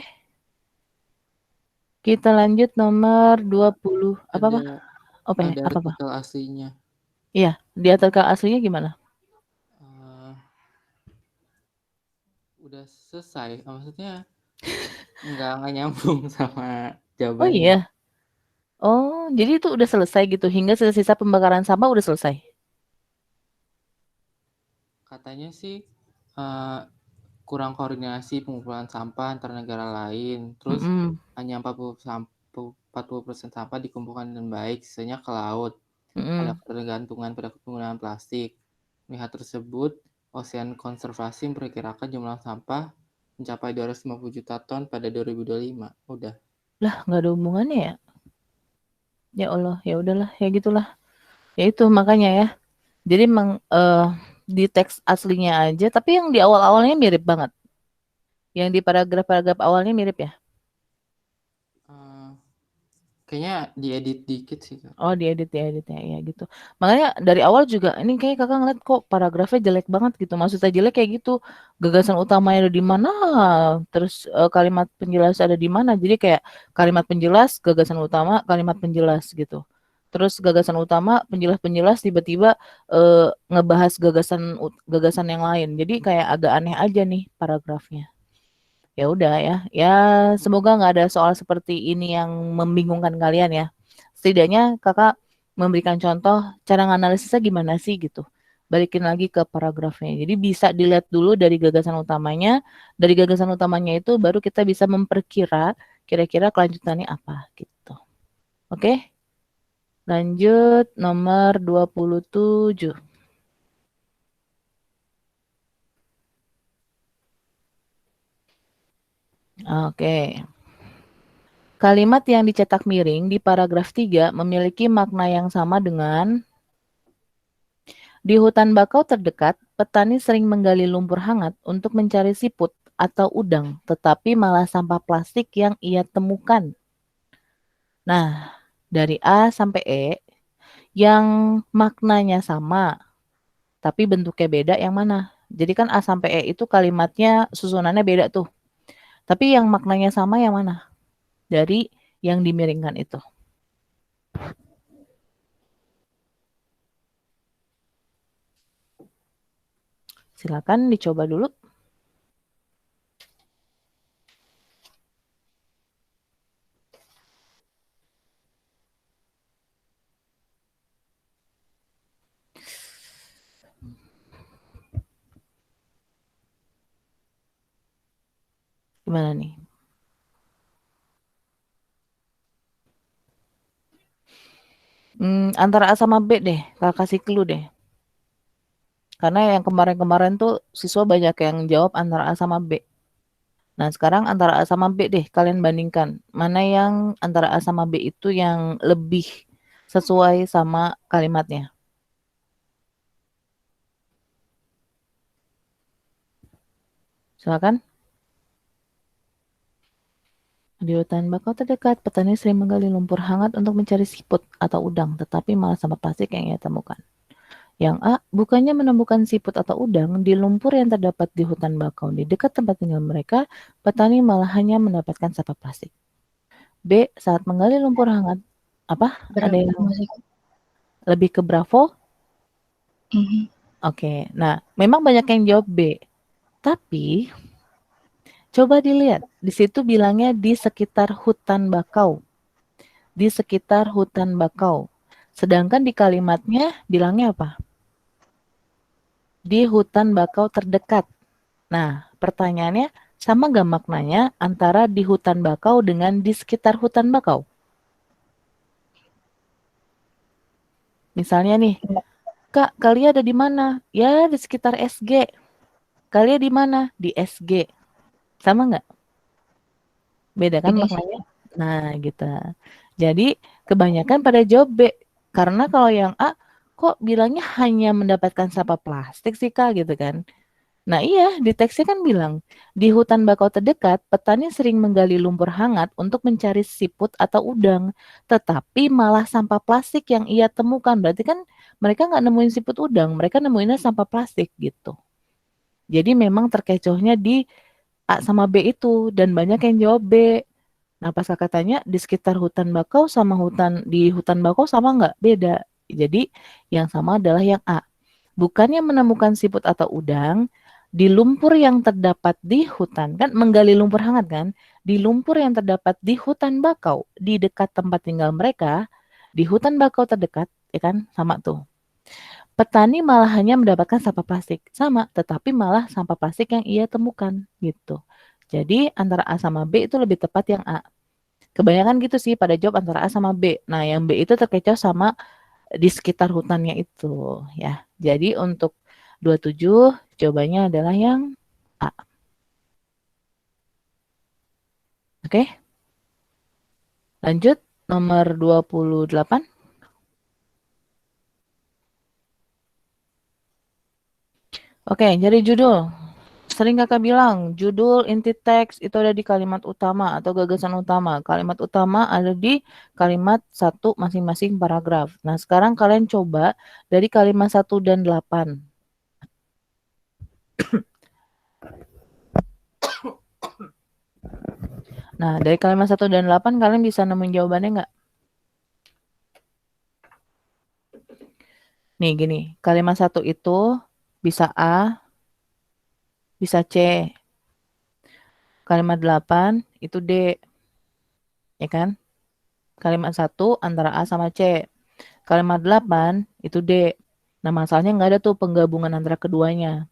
Kita lanjut nomor 20 apa-apa? Ada Apa-apa? artikel aslinya. Iya, di artikel aslinya gimana? Udah selesai, maksudnya nggak nyambung sama Oh jawabannya. iya. Oh, jadi itu udah selesai gitu hingga sisa-sisa pembakaran sampah udah selesai. Katanya sih kurang koordinasi pengumpulan sampah antar negara lain. Terus Mm-mm. hanya 40% sampah dikumpulkan dengan baik, sisanya ke laut. ada Mhm. ketergantungan pada penggunaan plastik. Melihat tersebut, Ocean Conservancy memperkirakan jumlah sampah mencapai 250 juta ton pada 2025. Udah. Lah, nggak ada hubungannya ya? Ya Allah, ya udahlah, ya gitulah. Ya itu makanya ya. Jadi emang di teks aslinya aja, tapi yang di awal-awalnya mirip banget. Yang di paragraf-paragraf awalnya mirip ya? Eh, Kayaknya diedit dikit sih, Kak. Oh, diedit ya gitu. Makanya dari awal juga ini kayak kakak ngeliat kok paragrafnya jelek banget gitu. Maksudnya jelek kayak gitu. Gagasan utamanya ada di mana? Terus kalimat penjelas ada di mana? Jadi kayak kalimat penjelas, gagasan utama, kalimat penjelas gitu. Terus gagasan utama, penjelas-penjelas tiba-tiba ngebahas gagasan yang lain. Jadi kayak agak aneh aja nih paragrafnya. Ya udah ya. Ya semoga nggak ada soal seperti ini yang membingungkan kalian ya. Setidaknya kakak memberikan contoh cara nganalisisnya gimana sih gitu. Balikin lagi ke paragrafnya. Jadi bisa dilihat dulu dari gagasan utamanya. Dari gagasan utamanya itu baru kita bisa memperkira kira-kira kelanjutannya apa gitu. Oke? Lanjut nomor 27. Oke. Kalimat yang dicetak miring di paragraf 3 memiliki makna yang sama dengan di hutan bakau terdekat, petani sering menggali lumpur hangat untuk mencari siput atau udang, tetapi malah sampah plastik yang ia temukan. Nah, dari A sampai E, yang maknanya sama, tapi bentuknya beda yang mana? Jadi kan A sampai E itu kalimatnya susunannya beda tuh. Tapi yang maknanya sama yang mana? Dari yang dimiringkan itu. Silakan dicoba dulu. Gimana nih? Antara A sama B deh, kakak kasih clue deh. Karena yang kemarin-kemarin tuh siswa banyak yang jawab antara A sama B. Nah, sekarang antara A sama B deh, kalian bandingkan. Mana yang antara A sama B itu yang lebih sesuai sama kalimatnya. Silakan. Di hutan bakau terdekat, petani sering menggali lumpur hangat untuk mencari siput atau udang, tetapi malah sampah plastik yang ia temukan. Yang A, bukannya menemukan siput atau udang di lumpur yang terdapat di hutan bakau di dekat tempat tinggal mereka, petani malah hanya mendapatkan sampah plastik. B, saat menggali lumpur hangat, apa? Ada Berapa yang masih? lebih ke Bravo? Mhm. Oke, nah memang banyak yang jawab B. Tapi coba dilihat, di situ bilangnya di sekitar hutan bakau. Di sekitar hutan bakau. Sedangkan di kalimatnya bilangnya apa? Di hutan bakau terdekat. Nah, pertanyaannya sama gak maknanya antara di hutan bakau dengan di sekitar hutan bakau? Misalnya nih, Kak, kalian ada di mana? Ya, di sekitar SG. Kalian di mana? Di SG. Sama nggak? Beda kan Beda sih. maknanya? Nah, gitu. Jadi, kebanyakan pada jawab B. Karena kalau yang A, kok bilangnya hanya mendapatkan sampah plastik sih, Kak, gitu kan. Nah iya, di teksnya kan bilang, di hutan bakau terdekat, petani sering menggali lumpur hangat untuk mencari siput atau udang. Tetapi malah sampah plastik yang ia temukan. Berarti kan mereka nggak nemuin siput udang, mereka nemuinnya sampah plastik gitu. Jadi memang terkecohnya di A sama B itu, dan banyak yang jawab B. Nah pas kakak tanya, di sekitar hutan bakau sama di hutan bakau sama nggak? Beda. Jadi yang sama adalah yang A. Bukannya menemukan siput atau udang, di lumpur yang terdapat di hutan, kan menggali lumpur hangat kan, di lumpur yang terdapat di hutan bakau, di dekat tempat tinggal mereka, di hutan bakau terdekat, ya kan, sama tuh. Petani malah hanya mendapatkan sampah plastik, sama, tetapi malah sampah plastik yang ia temukan, gitu. Jadi antara A sama B itu lebih tepat yang A. Kebanyakan gitu sih pada jawab antara A sama B. Nah, yang B itu terkecoh sama di sekitar hutannya itu ya. Jadi untuk 27 jawabannya adalah yang A. Oke. Lanjut nomor 28. Oke, jadi judul. Sering kakak bilang, judul inti teks itu ada di kalimat utama atau gagasan utama. Kalimat utama ada di kalimat 1 masing-masing paragraf. Nah, sekarang kalian coba dari kalimat 1 dan 8. Nah, dari kalimat 1 dan 8 kalian bisa nemuin jawabannya nggak? Nih gini, kalimat 1 itu bisa A, bisa C. Kalimat 8 itu D, ya kan? Kalimat 1 antara A sama C. Kalimat 8 itu D. Nah, masalahnya nggak ada tuh penggabungan antara keduanya.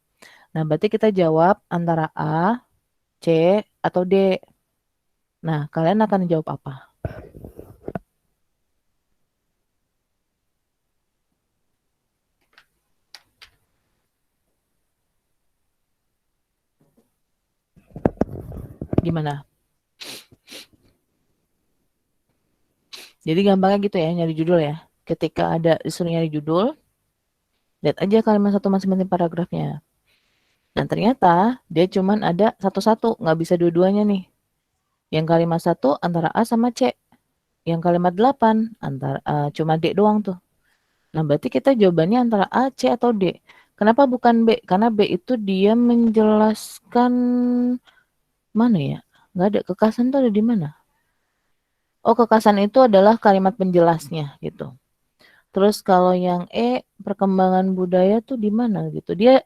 Nah, berarti kita jawab antara A, C, atau D. Nah, kalian akan jawab apa? Gimana? Jadi gampangnya gitu ya, nyari judul ya. Ketika ada disuruh nyari judul, lihat aja kalimat 1 masing-masing paragrafnya. Dan ternyata dia cuman ada satu-satu, nggak bisa dua-duanya nih. Yang kalimat 1 antara A sama C. Yang kalimat 8 antara cuma D doang tuh. Nah, berarti kita jawabannya antara A, C, atau D. Kenapa bukan B? Karena B itu dia menjelaskan mana ya? Nggak ada. Kekasan tuh ada di mana? Oh, kekasan itu adalah kalimat penjelasnya gitu. Terus kalau yang E, perkembangan budaya tuh di mana gitu. Dia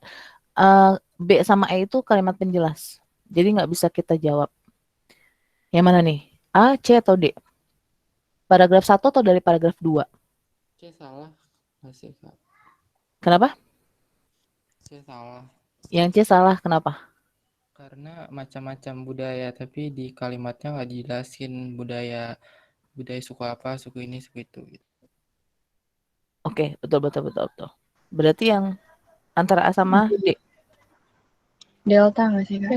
B sama E itu kalimat penjelas. Jadi nggak bisa kita jawab. Yang mana nih? A, C, atau D? Paragraf 1 atau dari paragraf 2? C salah nggak sih Kak? Kenapa? C salah. Yang C salah, kenapa? Karena macam-macam budaya, tapi di kalimatnya nggak dijelasin budaya suku apa, suku ini, suku itu. Gitu. Oke, betul. Berarti yang antara A sama D? Delta nggak sih Kak?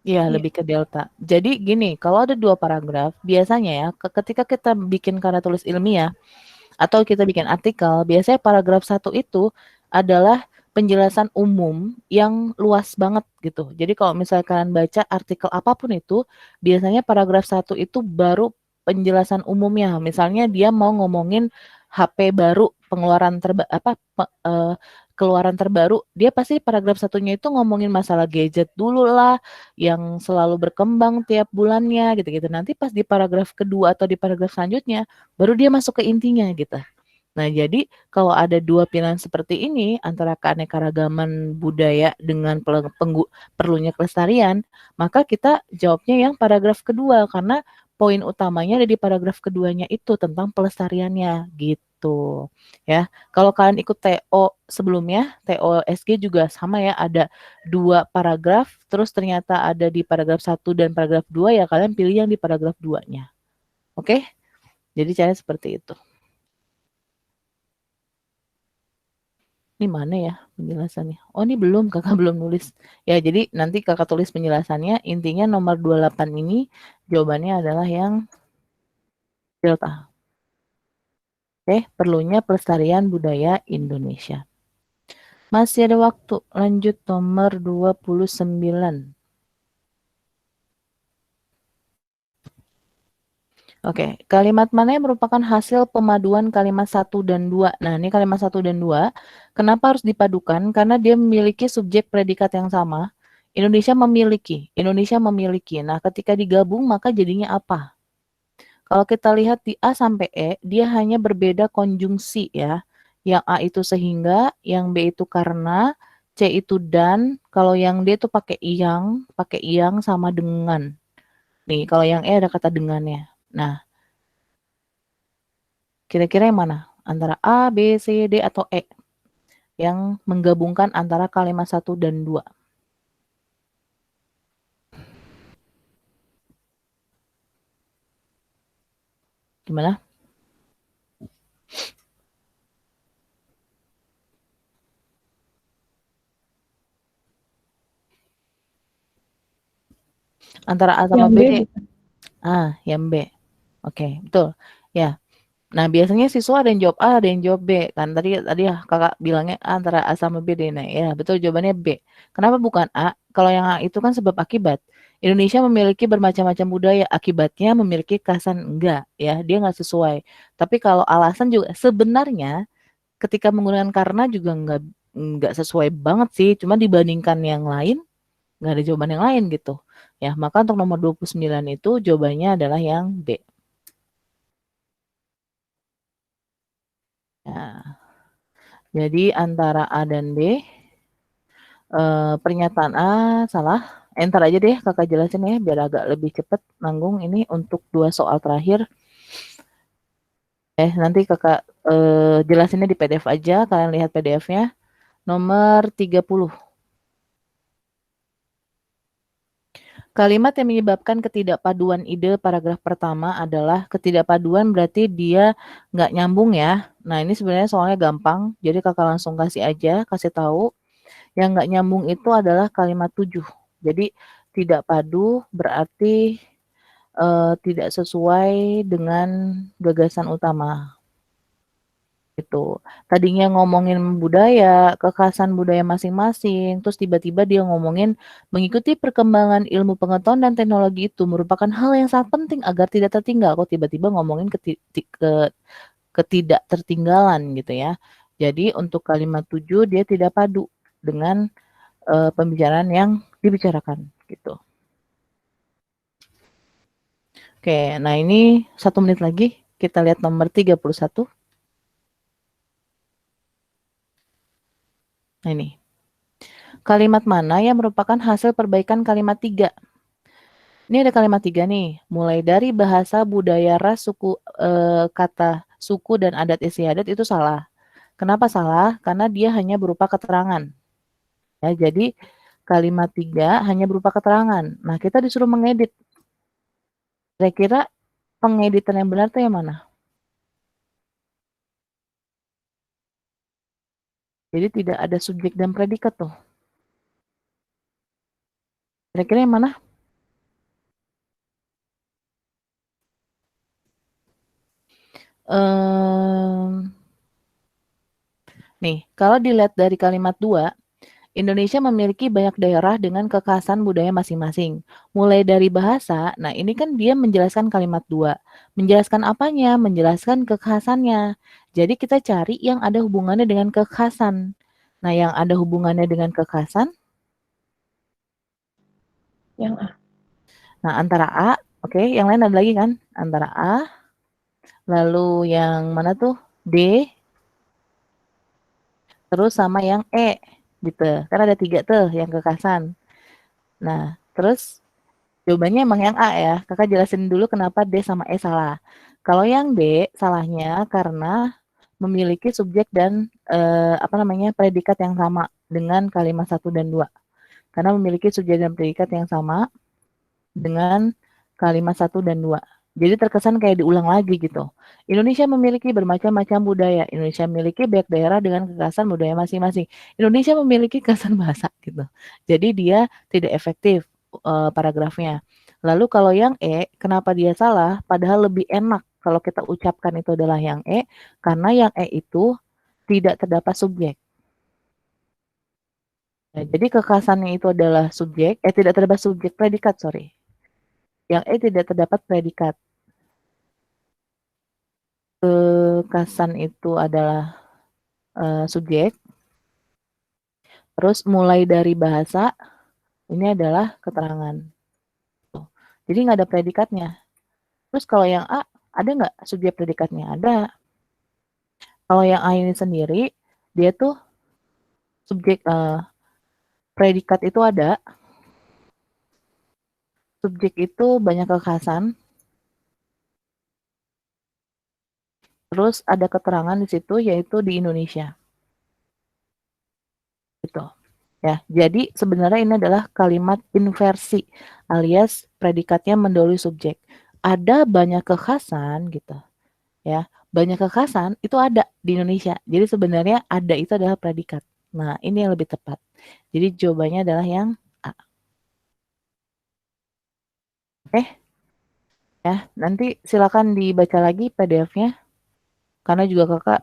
Iya, Iya. lebih ke delta. Jadi gini, kalau ada 2 paragraf, biasanya ya, ketika kita bikin karya tulis ilmiah, atau kita bikin artikel, biasanya paragraf 1 itu adalah penjelasan umum yang luas banget gitu. Jadi kalau misalkan baca artikel apapun itu, biasanya paragraf 1 itu baru penjelasan umumnya. Misalnya dia mau ngomongin HP baru, keluaran terbaru, dia pasti paragraf 1-nya itu ngomongin masalah gadget dulu lah, yang selalu berkembang tiap bulannya gitu-gitu. Nanti pas di paragraf kedua atau di paragraf selanjutnya, baru dia masuk ke intinya gitu. Nah, jadi kalau ada 2 pilihan seperti ini antara keanekaragaman budaya dengan perlunya kelestarian, maka kita jawabnya yang paragraf kedua karena poin utamanya ada di paragraf keduanya itu tentang pelestariannya gitu. Ya. Kalau kalian ikut TO sebelumnya, TO SG juga sama ya, ada 2 paragraf, terus ternyata ada di paragraf 1 dan paragraf 2 ya kalian pilih yang di paragraf 2-nya. Oke? Jadi caranya seperti itu. Ini mana ya penjelasannya? Oh, ini belum, kakak belum nulis. Ya, jadi nanti kakak tulis penjelasannya. Intinya nomor 28 ini jawabannya adalah yang delta. Oke, perlunya pelestarian budaya Indonesia. Masih ada waktu. Lanjut nomor 29. Oke, kalimat mana yang merupakan hasil pemaduan kalimat 1 dan 2? Nah, ini kalimat 1 dan 2. Kenapa harus dipadukan? Karena dia memiliki subjek predikat yang sama. Indonesia memiliki. Nah, ketika digabung maka jadinya apa? Kalau kita lihat di A sampai E, dia hanya berbeda konjungsi ya. Yang A itu sehingga, yang B itu karena, C itu dan, kalau yang D itu pakai yang sama dengan. Nih, kalau yang E ada kata dengannya. Nah, kira-kira yang mana? Antara A, B, C, D, atau E? Yang menggabungkan antara kalimat 1 dan 2. Gimana? Antara A sama Yang B B. bukan? Yang B. Oke, betul. Ya. Nah, biasanya siswa ada yang jawab A, ada yang jawab B. Kan tadi ya Kakak bilangnya antara A sama B deh. Nah, ya betul jawabannya B. Kenapa bukan A? Kalau yang A itu kan sebab akibat. Indonesia memiliki bermacam-macam budaya, akibatnya memiliki kekhasan enggak ya, dia nggak sesuai. Tapi kalau alasan juga sebenarnya ketika menggunakan karena juga nggak sesuai banget sih, cuma dibandingkan yang lain nggak ada jawaban yang lain gitu. Ya, maka untuk nomor 29 itu jawabannya adalah yang B. Nah, jadi antara A dan B, pernyataan A salah. Entar aja deh kakak jelasin ya biar agak lebih cepat nanggung ini untuk 2 soal terakhir. Nanti kakak jelasinnya di PDF aja, kalian lihat PDF-nya. Nomor 30. Kalimat yang menyebabkan ketidakpaduan ide paragraf pertama adalah ketidakpaduan berarti dia nggak nyambung ya. Nah ini sebenarnya soalnya gampang, jadi kakak langsung kasih aja, kasih tahu. Yang nggak nyambung itu adalah kalimat 7. Jadi tidak padu berarti tidak sesuai dengan gagasan utama. Gitu. Tadinya ngomongin budaya, kekhasan budaya masing-masing, terus tiba-tiba dia ngomongin mengikuti perkembangan ilmu pengetahuan dan teknologi itu merupakan hal yang sangat penting agar tidak tertinggal. Kok tiba-tiba ngomongin ketidaktertinggalan gitu ya. Jadi untuk kalimat 7 dia tidak padu dengan pembicaraan yang dibicarakan gitu. Oke, nah ini 1 menit lagi kita lihat nomor 31. Nah ini. Kalimat mana yang merupakan hasil perbaikan kalimat 3? Ini ada kalimat 3 nih, mulai dari bahasa, budaya, ras, suku, kata suku dan adat istiadat itu salah. Kenapa salah? Karena dia hanya berupa keterangan. Ya, jadi kalimat 3 hanya berupa keterangan. Nah, kita disuruh mengedit. Kira-kira pengeditan yang benar tuh yang mana? Jadi tidak ada subjek dan predikat tuh. Kira-kira yang mana? Nih, kalau dilihat dari kalimat 2, Indonesia memiliki banyak daerah dengan kekhasan budaya masing-masing. Mulai dari bahasa, nah ini kan dia menjelaskan kalimat 2. Menjelaskan apanya? Menjelaskan kekhasannya. Jadi kita cari yang ada hubungannya dengan kekhasan. Nah, yang ada hubungannya dengan kekhasan? Yang A. Nah, antara A, oke, yang lain ada lagi kan? Antara A, lalu yang mana tuh? D, terus sama yang E, gitu. Kan ada 3 tuh yang kekhasan. Nah, terus jawabannya emang yang A ya. Kakak jelasin dulu kenapa D sama E salah. Kalau yang D, salahnya karena memiliki subjek dan predikat yang sama dengan kalimat 1 dan 2. Karena memiliki subjek dan predikat yang sama dengan kalimat 1 dan 2. Jadi terkesan kayak diulang lagi gitu. Indonesia memiliki bermacam-macam budaya. Indonesia memiliki banyak daerah dengan kekhasan budaya masing-masing. Indonesia memiliki kekhasan bahasa gitu. Jadi dia tidak efektif paragrafnya. Lalu kalau yang E, kenapa dia salah? Padahal lebih enak kalau kita ucapkan itu adalah yang E, karena yang E itu tidak terdapat subjek. Nah, jadi kekhasannya itu adalah subjek, tidak terdapat subjek, predikat, sorry. Yang E tidak terdapat predikat. Kekhasan itu adalah subjek. Terus mulai dari bahasa, ini adalah keterangan. Jadi nggak ada predikatnya. Terus kalau yang A, ada nggak subjek predikatnya? Ada. Kalau yang A ini sendiri, dia tuh subjek predikat itu ada. Subjek itu banyak kekhasan. Terus ada keterangan di situ yaitu di Indonesia. Gitu. Ya, jadi sebenarnya ini adalah kalimat inversi alias predikatnya mendahului subjek. Ada banyak kekhasan gitu. Ya, banyak kekhasan itu ada di Indonesia. Jadi sebenarnya ada itu adalah predikat. Nah, ini yang lebih tepat. Jadi jawabannya adalah yang A. Ya, nanti silakan dibaca lagi PDF-nya. Karena juga Kakak,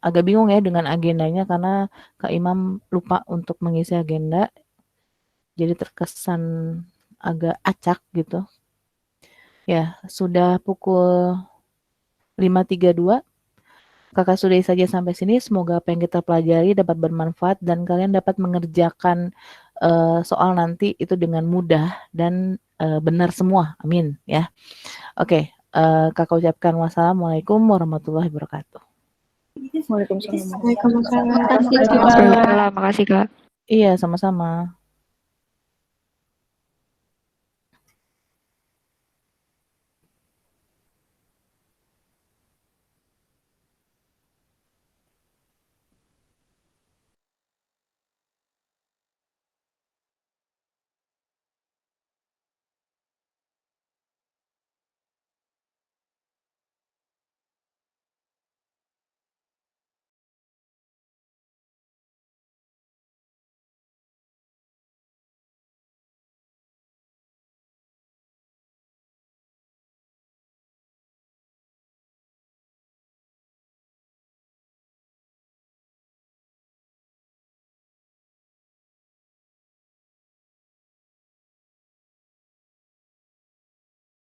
agak bingung ya dengan agendanya karena Kak Imam lupa untuk mengisi agenda. Jadi terkesan agak acak gitu. Ya, sudah pukul 5.32. Kakak sudahi saja sampai sini. Semoga apa yang kita pelajari dapat bermanfaat dan kalian dapat mengerjakan soal nanti itu dengan mudah dan benar semua. Amin ya. Oke, Kakak ucapkan wassalamualaikum warahmatullahi wabarakatuh. Waalaikumsalam. Waalaikumsalam. Makasih, Kak. Makasih, Kak. Iya, sama-sama.